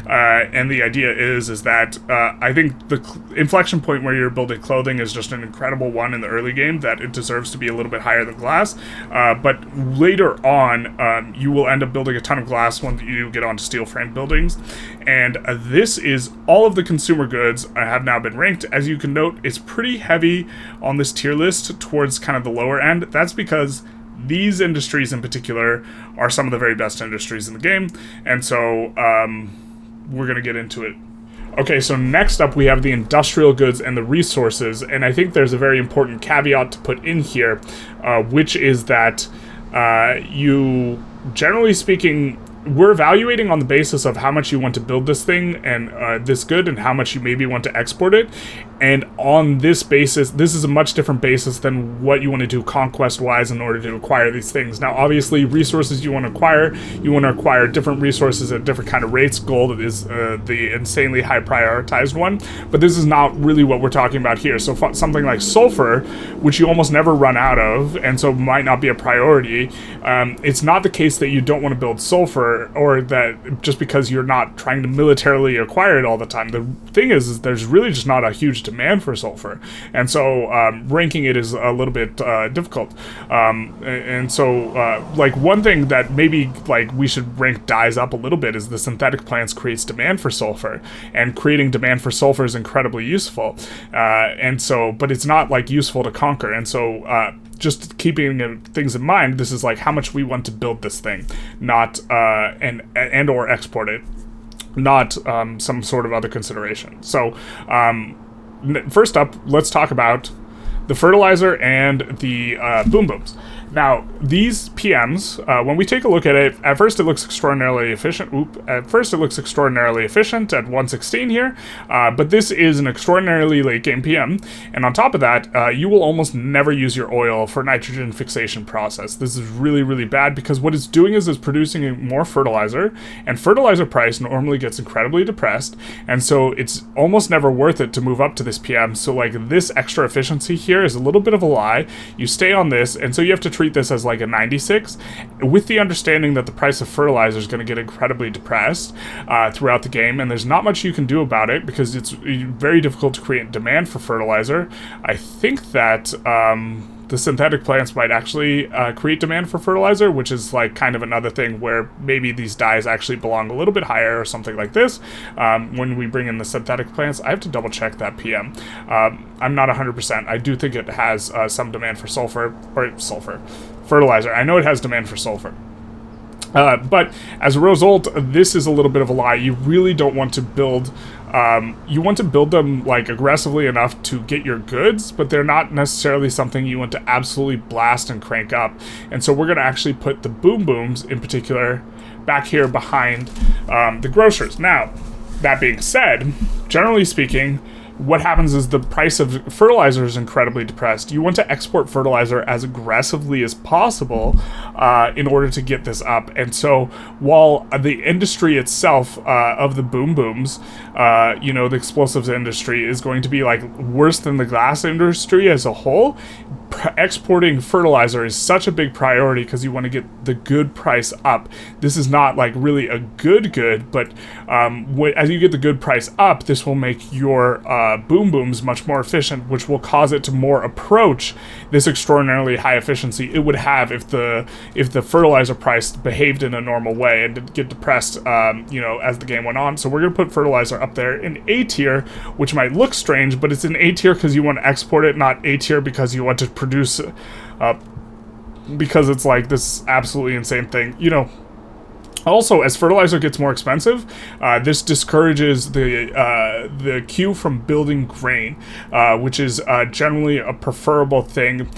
And the idea is that I think the inflection point where you're building clothing is just an incredible one in the early game, that it deserves to be a little bit higher than glass, but later on you will end up building a ton of glass when you get onto steel frame buildings. And this is all of the consumer goods have now been ranked. As you can note, it's pretty heavy on this tier list towards kind of the lower end. That's because these industries in particular are some of the very best industries in the game, and so we're going to get into it. Okay, so next up we have the industrial goods and the resources, and I think there's a very important caveat to put in here, which is that you, generally speaking, we're evaluating on the basis of how much you want to build this thing and this good, and how much you maybe want to export it. And on this basis, this is a much different basis than what you want to do conquest-wise in order to acquire these things. Now, obviously, resources you want to acquire different resources at different kind of rates. Gold is the insanely high prioritized one, but this is not really what we're talking about here. So something like sulfur, which you almost never run out of, and so might not be a priority, it's not the case that you don't want to build sulfur, or that just because you're not trying to militarily acquire it all the time. The thing is there's really just not a huge demand for sulfur, and so ranking it is a little bit difficult. And so like one thing that maybe like we should rank dyes up a little bit is the synthetic plants creates demand for sulfur, and creating demand for sulfur is incredibly useful. And so, but it's not like useful to conquer, and so just keeping things in mind, this is like how much we want to build this thing, not and or export it, not some sort of other consideration. So first up, let's talk about the fertilizer and the boom booms. Now, these PMs, when we take a look at it, at first it looks extraordinarily efficient. At first it looks extraordinarily efficient at 116 here, but this is an extraordinarily late game PM. And on top of that, you will almost never use your oil for nitrogen fixation process. This is really, really bad, because what it's doing is it's producing more fertilizer, and fertilizer price normally gets incredibly depressed. And so it's almost never worth it to move up to this PM. So like this extra efficiency here is a little bit of a lie. You stay on this, and so you have to treat this as like a 96, with the understanding that the price of fertilizer is going to get incredibly depressed throughout the game, and there's not much you can do about it because it's very difficult to create demand for fertilizer. I think that the synthetic plants might actually create demand for fertilizer, which is like kind of another thing where maybe these dyes actually belong a little bit higher or something like this. When we bring in the synthetic plants, I have to double check that PM. I'm not 100%. I do think it has some demand for fertilizer. I know it has demand for sulfur. But as a result, this is a little bit of a lie. You really don't want to build, you want to build them like aggressively enough to get your goods, but they're not necessarily something you want to absolutely blast and crank up. And so we're going to actually put the boom booms in particular back here behind the grocers. Now, that being said, generally speaking, what happens is the price of fertilizer is incredibly depressed. You want to export fertilizer as aggressively as possible in order to get this up. And so while the industry itself of the boom booms, you know, the explosives industry is going to be like worse than the glass industry as a whole, exporting fertilizer is such a big priority because you want to get the good price up. This is not like really a good, but as you get the good price up, this will make your boom booms much more efficient, which will cause it to more approach this extraordinarily high efficiency it would have if the fertilizer price behaved in a normal way and didn't get depressed, you know, as the game went on. So we're gonna put fertilizer up there in A tier, which might look strange, but it's in A tier because you want to export it, not A tier because you want to produce, because it's like this absolutely insane thing, you know. Also, as fertilizer gets more expensive, this discourages the queue from building grain, which is generally a preferable thing,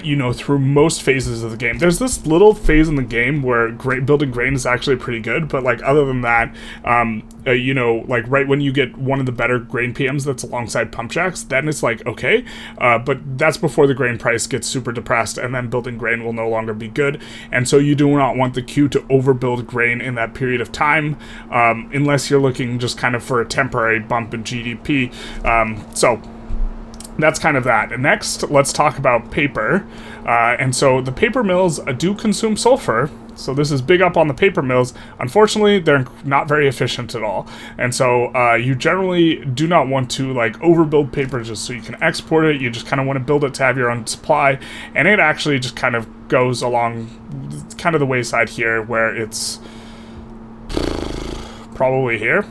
you know, through most phases of the game. There's this little phase in the game where building grain is actually pretty good, but like other than that, you know, like right when you get one of the better grain PMs that's alongside pump jacks, then it's like okay, but that's before the grain price gets super depressed, and then building grain will no longer be good. And so you do not want the queue to overbuild grain in that period of time, unless you're looking just kind of for a temporary bump in GDP. So that's kind of that. And next, let's talk about paper. And so the paper mills do consume sulfur. So this is big up on the paper mills. Unfortunately, they're not very efficient at all. And so you generally do not want to like overbuild paper just so you can export it. You just kind of want to build it to have your own supply. And it actually just kind of goes along kind of the wayside here where it's probably here.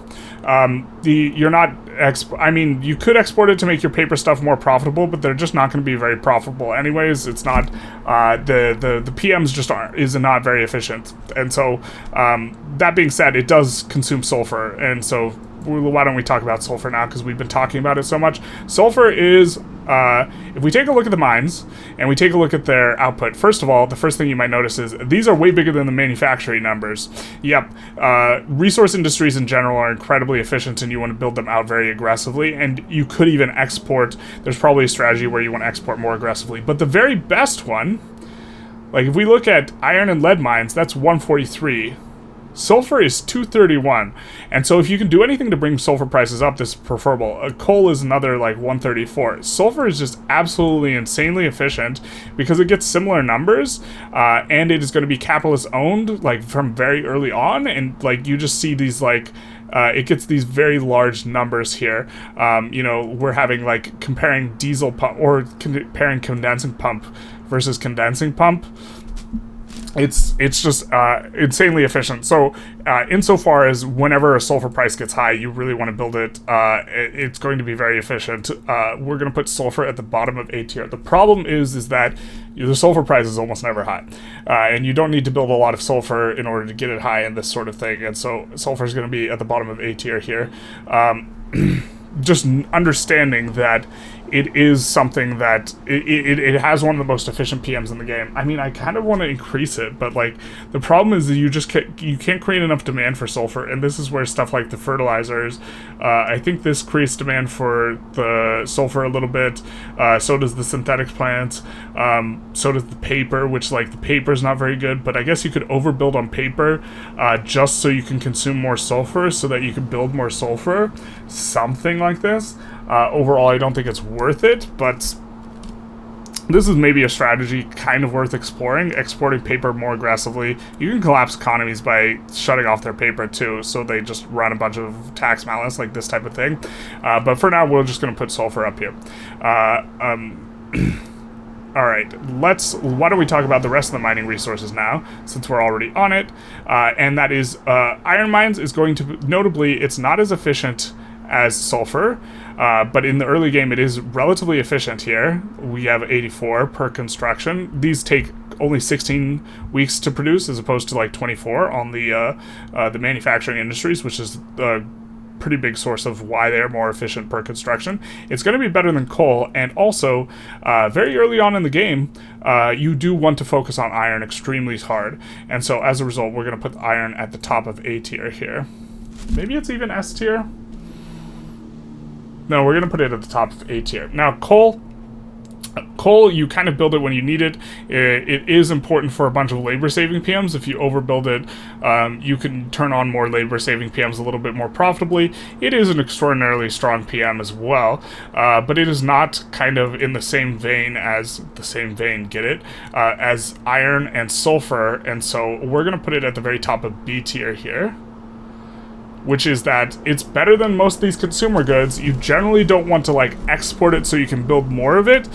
You're not I mean, you could export it to make your paper stuff more profitable, but they're just not going to be very profitable anyways. It's not the PMs just is not very efficient. And so that being said, it does consume sulfur, and so why don't we talk about sulfur now, because we've been talking about it so much. Sulfur is if we take a look at the mines and we take a look at their output, first of all, the first thing you might notice is these are way bigger than the manufacturing numbers. Yep, resource industries in general are incredibly efficient, and you want to build them out very aggressively, and you could even export. There's probably a strategy where you want to export more aggressively, but the very best one, like if we look at iron and lead mines, that's 143. Sulfur is 231, and so if you can do anything to bring sulfur prices up, this is preferable. Coal is another like 134. Sulfur is just absolutely insanely efficient because it gets similar numbers, and it is going to be capitalist owned like from very early on, and like you just see these like it gets these very large numbers here. You know, we're having like comparing diesel pump or comparing condensing pump versus condensing pump. It's just insanely efficient. So insofar as whenever a sulfur price gets high, you really want to build it. It's going to be very efficient. We're going to put sulfur at the bottom of A tier. The problem is that the sulfur price is almost never high, and you don't need to build a lot of sulfur in order to get it high in this sort of thing. And so sulfur is going to be at the bottom of A tier here. Just understanding that it is something that it has one of the most efficient PMs in the game. I mean, I kind of want to increase it, but like the problem is that you can't create enough demand for sulfur, and this is where stuff like the fertilizers, I think this creates demand for the sulfur a little bit. So does the synthetic plants. So does the paper, which like the paper is not very good, but I guess you could overbuild on paper just so you can consume more sulfur, so that you can build more sulfur, something like this. Overall, I don't think it's worth it, but this is maybe a strategy kind of worth exploring. Exporting paper more aggressively. You can collapse economies by shutting off their paper too, so they just run a bunch of tax malice, like this type of thing. But for now, we're just going to put sulfur up here. Alright, why don't we talk about the rest of the mining resources now, since we're already on it. And that is, iron mines is going to, notably, it's not as efficient as sulfur, but in the early game it is relatively efficient here. We have 84 per construction. These take only 16 weeks to produce as opposed to like 24 on the manufacturing industries, which is a pretty big source of why they're more efficient per construction. It's going to be better than coal, and also very early on in the game you do want to focus on iron extremely hard, and so as a result we're going to put iron at the top of A tier here. Maybe it's even S tier? No, we're going to put it at the top of A tier. Now, coal, you kind of build it when you need it. It is important for a bunch of labor-saving PMs. If you overbuild it, you can turn on more labor-saving PMs a little bit more profitably. It is an extraordinarily strong PM as well, but it is not kind of in the same vein as, get it, as iron and sulfur, and so we're going to put it at the very top of B tier here, which is that it's better than most of these consumer goods. You generally don't want to like export it so you can build more of it,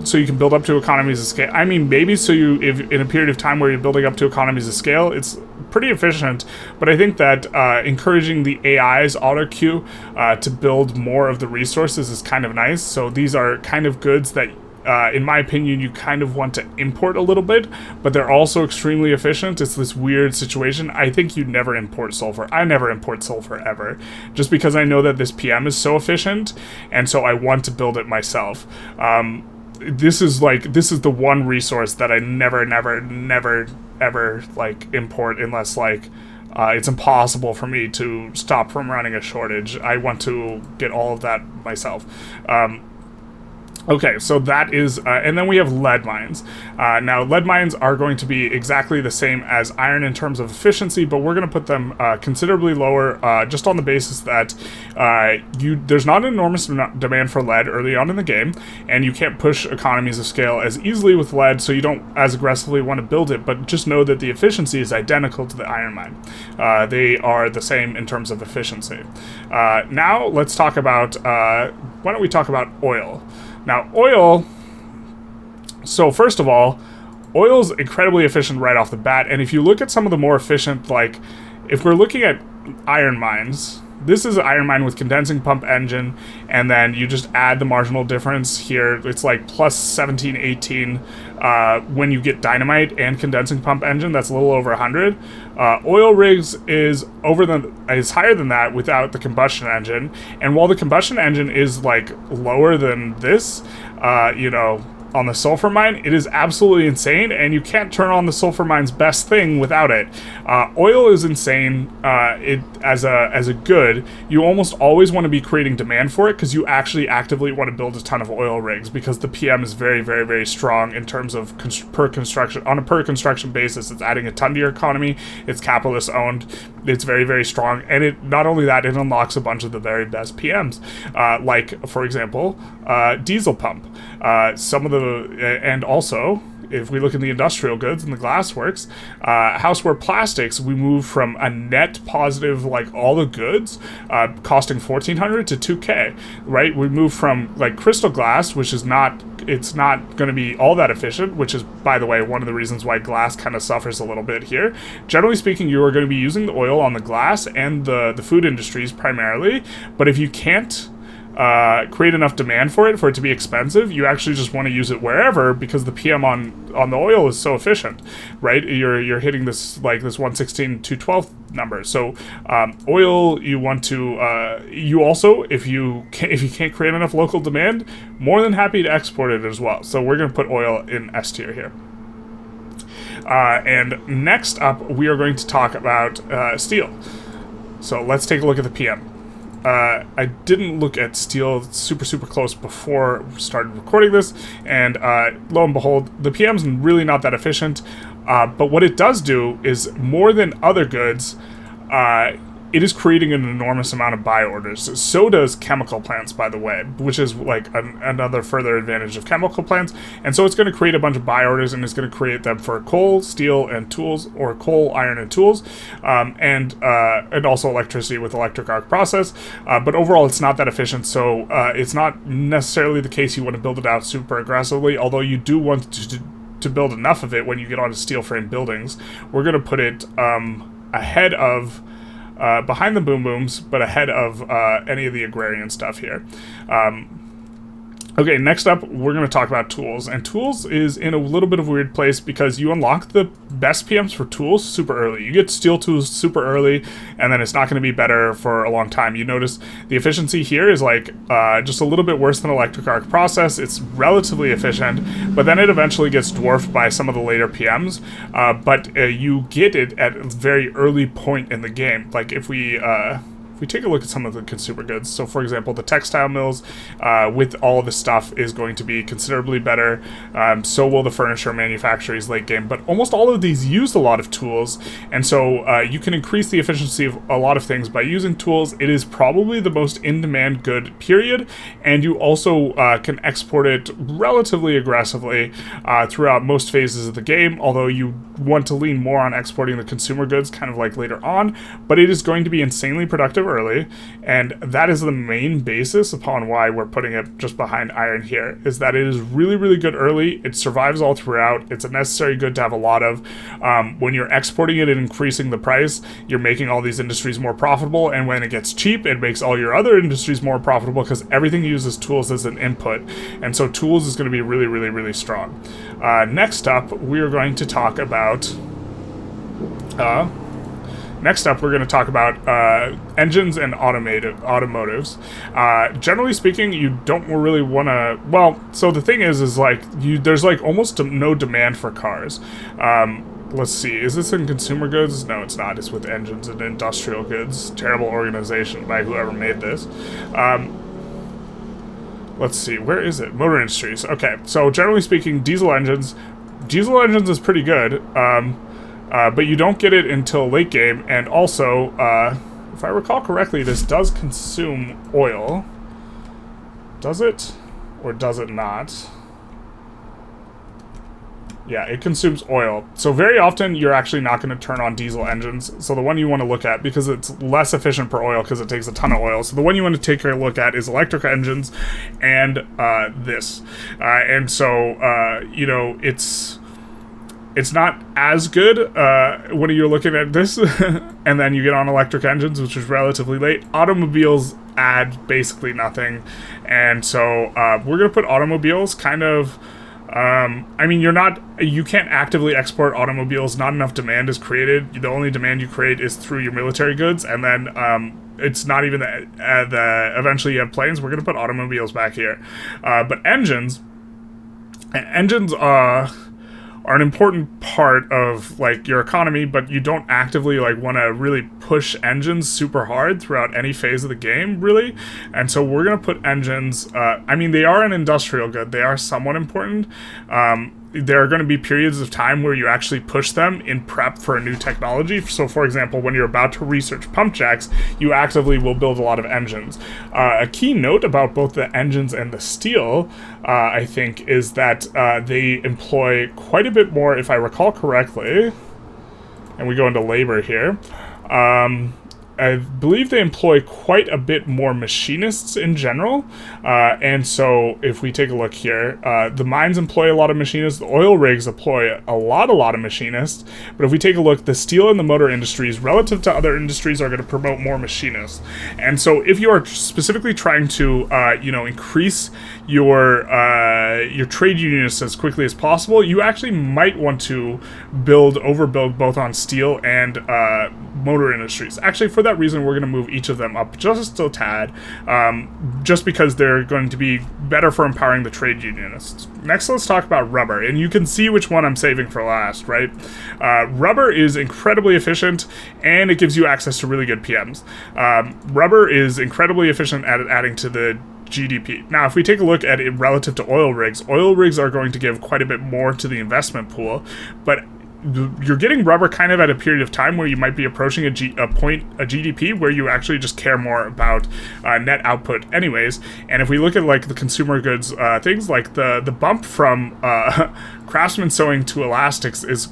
so you can build up to economies of scale. I mean, maybe so if in a period of time where you're building up to economies of scale, it's pretty efficient, but I think that encouraging the AI's auto queue to build more of the resources is kind of nice. So these are kind of goods that in my opinion, you kind of want to import a little bit, but they're also extremely efficient. It's this weird situation. I think you never import sulfur. I never import sulfur ever, just because I know that this PM is so efficient, and so I want to build it myself. This is the one resource that I never ever like import unless like it's impossible for me to stop from running a shortage. I want to get all of that myself. Okay, so that is, and then we have lead mines. Now, lead mines are going to be exactly the same as iron in terms of efficiency, but we're going to put them considerably lower, just on the basis that there's not an enormous demand for lead early on in the game, and you can't push economies of scale as easily with lead, so you don't as aggressively want to build it, but just know that the efficiency is identical to the iron mine. They are the same in terms of efficiency. Now, let's talk about, why don't we talk about oil? Now, oil, so first of all, oil's incredibly efficient right off the bat, and if you look at some of the more efficient, like, if we're looking at iron mines, this is an iron mine with condensing pump engine, and then you just add the marginal difference here. It's like plus 17, 18 when you get dynamite and condensing pump engine. That's a little over 100. Oil rigs is higher than that without the combustion engine, and while the combustion engine is like lower than this, you know, on the sulfur mine, it is absolutely insane, and you can't turn on the sulfur mine's best thing without it. Oil is insane. It as a good, you almost always want to be creating demand for it because you actually actively want to build a ton of oil rigs, because the PM is very, very, very strong in terms of per construction basis. It's adding a ton to your economy. It's capitalist owned. It's very, very strong, and it not only that, it unlocks a bunch of the very best PMs, like for example, diesel pump. Some of the and also, if we look in the industrial goods and the glassworks, houseware plastics, we move from a net positive, like all the goods, costing $1,400 to $2K, right? We move from like crystal glass, which is it's not going to be all that efficient, which is, by the way, one of the reasons why glass kind of suffers a little bit here. Generally speaking, you are going to be using the oil on the glass and the food industries primarily, but if you can't create enough demand for it to be expensive, you actually just want to use it wherever, because the PM on the oil is so efficient, right? You're hitting this like this 116 212 number. So oil, you want to you also, if you can't create enough local demand, more than happy to export it as well. So we're going to put oil in S tier here. And next up, we are going to talk about steel. So let's take a look at the PM. I didn't look at steel super close before we started recording this, and lo and behold, the PM's really not that efficient, but what it does do is, more than other goods, it is creating an enormous amount of buy orders. So does chemical plants, by the way, which is like another further advantage of chemical plants. And so it's going to create a bunch of buy orders, and it's going to create them for coal, steel, and tools, or coal, iron, and tools, and also electricity with electric arc process. But overall, it's not that efficient, so it's not necessarily the case you want to build it out super aggressively, although you do want to build enough of it when you get onto steel frame buildings. We're going to put it ahead of behind the boom booms, but ahead of any of the agrarian stuff here. Okay, next up, we're going to talk about tools. And tools is in a little bit of a weird place because you unlock the best PMs for tools super early. You get steel tools super early, and then it's not going to be better for a long time. You notice the efficiency here is like just a little bit worse than electric arc process. It's relatively efficient, but then it eventually gets dwarfed by some of the later PMs. But you get it at a very early point in the game. Like if we take a look at some of the consumer goods, so for example, the textile mills with all this stuff is going to be considerably better. So will the furniture manufacturers late game, but almost all of these use a lot of tools, and so you can increase the efficiency of a lot of things by using tools. It is probably the most in-demand good, period, and you also can export it relatively aggressively throughout most phases of the game, although you want to lean more on exporting the consumer goods kind of like later on, but it is going to be insanely productive early, and that is the main basis upon why we're putting it just behind iron here, is that it is really, really good early. It survives all throughout. It's a necessary good to have a lot of. When you're exporting it and increasing the price, you're making all these industries more profitable, and when it gets cheap, it makes all your other industries more profitable because everything uses tools as an input, and so tools is going to be really, really, really strong. Next up, we are going to talk about engines and automotives. Generally speaking, you don't really want to. Well, so the thing is like there's like almost no demand for cars. Let's see. Is this in consumer goods? No, it's not. It's with engines and industrial goods. Terrible organization by whoever made this. Let's see. Where is it? Motor industries. Okay. So generally speaking, diesel engines is pretty good. But you don't get it until late game, and also, if I recall correctly, this does consume oil. Does it? Or does it not? Yeah, it consumes oil. So very often, you're actually not going to turn on diesel engines. So the one you want to look at, because it's less efficient per oil, because it takes a ton of oil. So the one you want to take a look at is electric engines and this. And so, you know, it's It's not as good when you're looking at this, and then you get on electric engines, which is relatively late. Automobiles add basically nothing, and so we're going to put automobiles kind of... I mean, you can't actively export automobiles. Not enough demand is created. The only demand you create is through your military goods, and then it's not even eventually you have planes. We're going to put automobiles back here. But engines are an important part of like your economy, but you don't actively like want to really push engines super hard throughout any phase of the game, really. And so we're going to put engines, I mean, they are an industrial good. They are somewhat important. There are going to be periods of time where you actually push them in prep for a new technology. So, for example, when you're about to research pump jacks, you actively will build a lot of engines. A key note about both the engines and the steel, I think, is that they employ quite a bit more, if I recall correctly, and we go into labor here. I believe they employ quite a bit more machinists in general, and so if we take a look here, the mines employ a lot of machinists, the oil rigs employ a lot of machinists, but if we take a look, the steel and the motor industries, relative to other industries, are going to promote more machinists. And so if you are specifically trying to, increase your trade unionists as quickly as possible, you actually might want to overbuild both on steel and motor industries. Actually, for that reason, we're going to move each of them up just a tad, just because they're going to be better for empowering the trade unionists. Next, let's talk about rubber, and you can see which one I'm saving for last, right? Rubber is incredibly efficient, and it gives you access to really good PMs. Rubber is incredibly efficient at adding to the GDP. Now, if we take a look at it relative to oil rigs are going to give quite a bit more to the investment pool, but you're getting rubber kind of at a period of time where you might be approaching a GDP where you actually just care more about net output anyways. And if we look at like the consumer goods things, like the bump from craftsman sewing to elastics is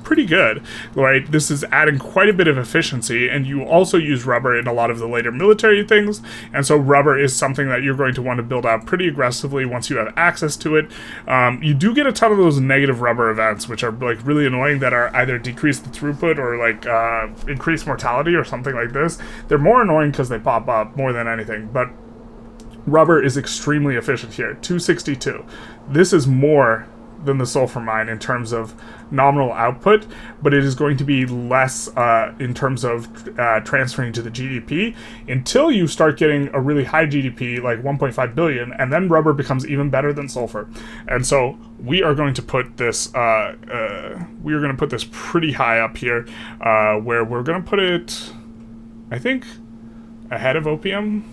pretty good, right? This is adding quite a bit of efficiency, and you also use rubber in a lot of the later military things, and so rubber is something that you're going to want to build out pretty aggressively once you have access to it. You do get a ton of those negative rubber events, which are like really annoying, that are either decrease the throughput or like increase mortality or something like this. They're more annoying because they pop up more than anything, but rubber is extremely efficient here. 262. This is more than the sulfur mine in terms of nominal output, but it is going to be less in terms of transferring to the GDP until you start getting a really high GDP, like 1.5 billion, and then rubber becomes even better than sulfur. And so we are going to put this pretty high up here, where we're going to put it, I think, ahead of opium,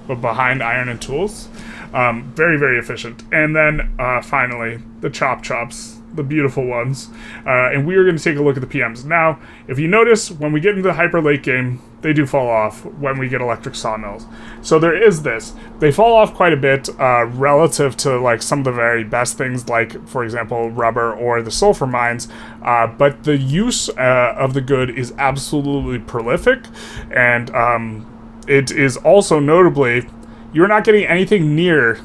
but behind iron and tools. Very, very efficient. And then finally, the chops, the beautiful ones. And we are going to take a look at the PMs. Now, if you notice, when we get into the hyper late game, they do fall off when we get electric sawmills. So there is this. They fall off quite a bit relative to like some of the very best things, like, for example, rubber or the sulfur mines. But the use of the good is absolutely prolific. And it is also notably, you're not getting anything near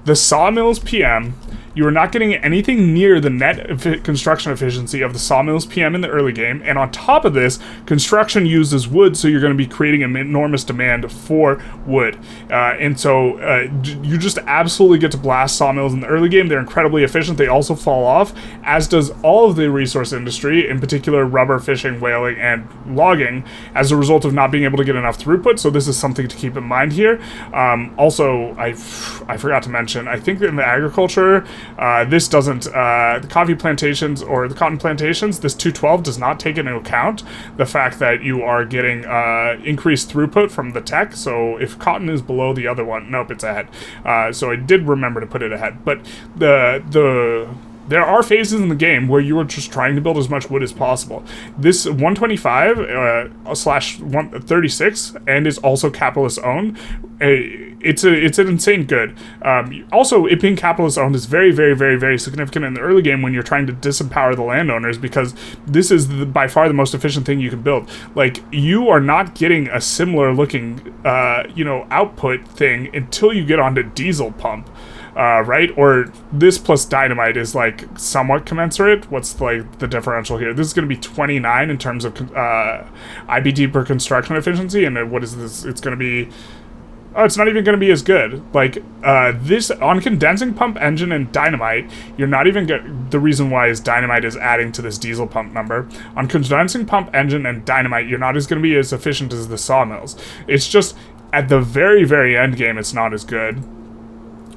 the sawmills PM. You are not getting anything near the net construction efficiency of the sawmills PM in the early game, and on top of this, construction uses wood, so you're going to be creating an enormous demand for wood. And so you just absolutely get to blast sawmills in the early game. They're incredibly efficient. They also fall off, as does all of the resource industry, in particular rubber, fishing, whaling, and logging, as a result of not being able to get enough throughput, so this is something to keep in mind here. Also, I forgot to mention, I think that in the agriculture, this doesn't, the coffee plantations or the cotton plantations, this 212 does not take into account the fact that you are getting increased throughput from the tech. So if cotton is below the other one, nope, it's ahead. So I did remember to put it ahead. But there are phases in the game where you are just trying to build as much wood as possible. This 125/36 and is also capitalist owned. It's an insane good. Also, it being capitalist owned is very, very, very, very significant in the early game when you're trying to disempower the landowners, because this is by far the most efficient thing you can build. Like, you are not getting a similar looking output thing until you get onto diesel pump. right? Or this plus dynamite is like somewhat commensurate. What's like the differential here? This is going to be 29 in terms of IBD per construction efficiency, and what is this? It's going to be... Oh, it's not even going to be as good. Like, this, on condensing pump engine and dynamite, you're not even the reason why is dynamite is adding to this diesel pump number. On condensing pump engine and dynamite, you're not going to be as efficient as the sawmills. It's just, at the very, very end game, it's not as good.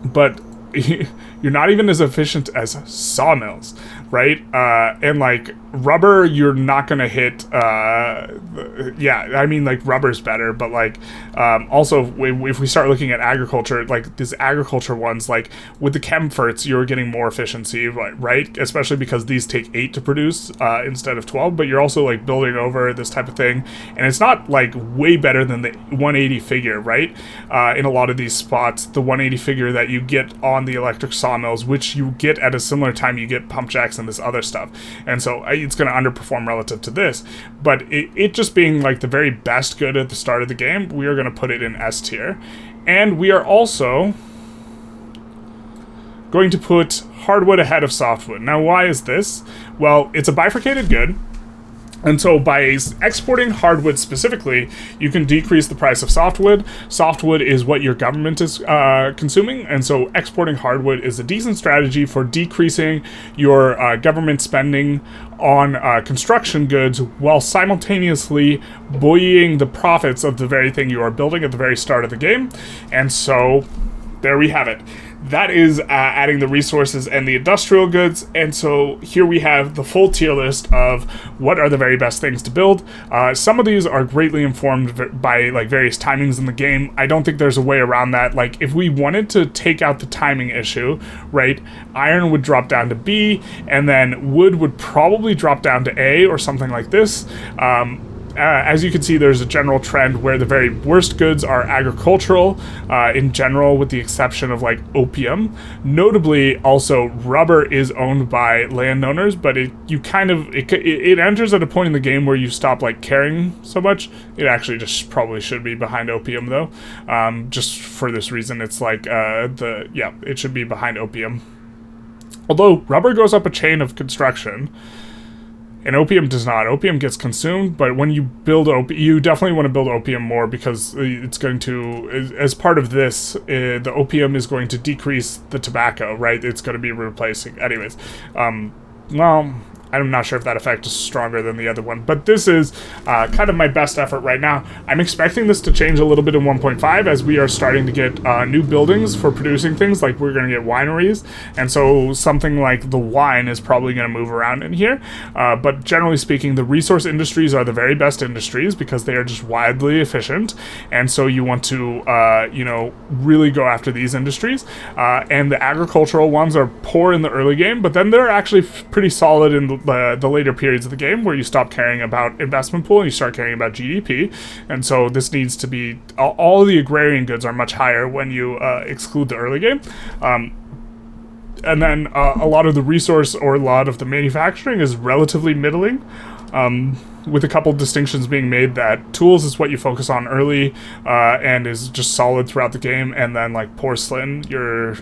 But you're not even as efficient as sawmills, right? And like rubber, you're not gonna hit. Yeah, I mean like rubber's better, but like also if we start looking at agriculture, like these agriculture ones, like with the Chemferts, you're getting more efficiency, right? Especially because these take 8 to produce instead of 12. But you're also like building over this type of thing, and it's not like way better than the 180 figure, right? In a lot of these spots, the 180 figure that you get on the electric sawmills, which you get at a similar time you get pump jacks and this other stuff, and so it's going to underperform relative to this. But it just being like the very best good at the start of the game, we are going to put it in S tier. And we are also going to put hardwood ahead of softwood. Now why is this? Well, it's a bifurcated good. And so by exporting hardwood specifically, you can decrease the price of softwood. Softwood is what your government is consuming, and so exporting hardwood is a decent strategy for decreasing your government spending on construction goods while simultaneously buoying the profits of the very thing you are building at the very start of the game. And so there we have it. That is adding the resources and the industrial goods, and so here we have the full tier list of what are the very best things to build. Some of these are greatly informed by like various timings in the game. I don't think there's a way around that. Like if we wanted to take out the timing issue, right, iron would drop down to B, and then wood would probably drop down to A or something like this. As you can see, there's a general trend where the very worst goods are agricultural in general, with the exception of like opium. Notably, also rubber is owned by landowners, but it enters at a point in the game where you stop like caring so much. It actually just probably should be behind opium though, just for this reason. It's like it should be behind opium. Although rubber goes up a chain of construction, and opium does not. Opium gets consumed, but when you build opium, you definitely want to build opium more, because it's going to, as part of this, the opium is going to decrease the tobacco, right? It's going to be replacing. Anyways, well, I'm not sure if that effect is stronger than the other one, but this is kind of my best effort right now. I'm expecting this to change a little bit in 1.5 as we are starting to get new buildings for producing things, like we're going to get wineries, and so something like the wine is probably going to move around in here. But generally speaking, the resource industries are the very best industries because they are just wildly efficient, and so you want to, really go after these industries. And the agricultural ones are poor in the early game, but then they're actually pretty solid in the later periods of the game, where you stop caring about investment pool and you start caring about GDP. And so this needs to be, all of the agrarian goods are much higher when you exclude the early game. And then a lot of the resource or a lot of the manufacturing is relatively middling, with a couple distinctions being made that tools is what you focus on early and is just solid throughout the game, and then like porcelain, you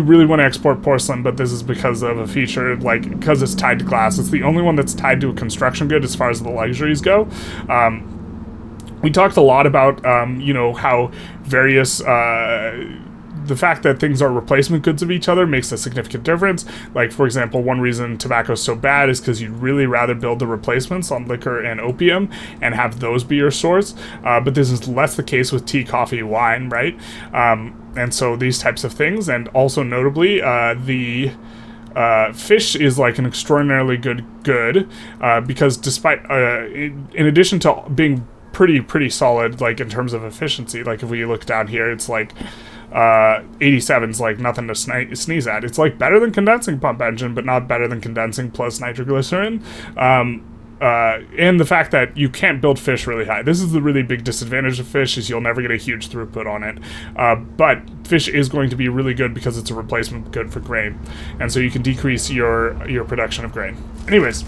really want to export porcelain, but this is because of a feature, like because it's tied to glass. It's the only one that's tied to a construction good as far as the luxuries go. We talked a lot about how various the fact that things are replacement goods of each other makes a significant difference. Like, for example, one reason tobacco is so bad is because you'd really rather build the replacements on liquor and opium and have those be your source. But this is less the case with tea, coffee, wine, right? And so these types of things, and also notably, the fish is like an extraordinarily good because despite, in addition to being pretty solid, like in terms of efficiency, like if we look down here, it's like 87's like nothing to sneeze at. It's like better than condensing pump engine, but not better than condensing plus nitroglycerin. And the fact that you can't build fish really high. This is the really big disadvantage of fish, is you'll never get a huge throughput on it. But fish is going to be really good because it's a replacement good for grain. And so you can decrease your production of grain. Anyways,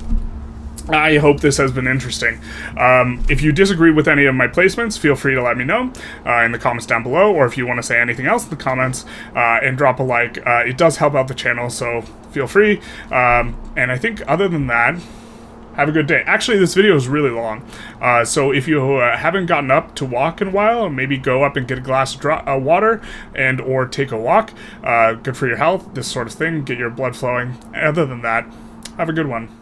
I hope this has been interesting. If you disagree with any of my placements, feel free to let me know in the comments down below, or if you want to say anything else in the comments, and drop a like. It does help out the channel, so feel free. And I think other than that, have a good day. Actually, this video is really long, so if you haven't gotten up to walk in a while, maybe go up and get a glass of water and or take a walk. Good for your health, this sort of thing, get your blood flowing. Other than that, have a good one.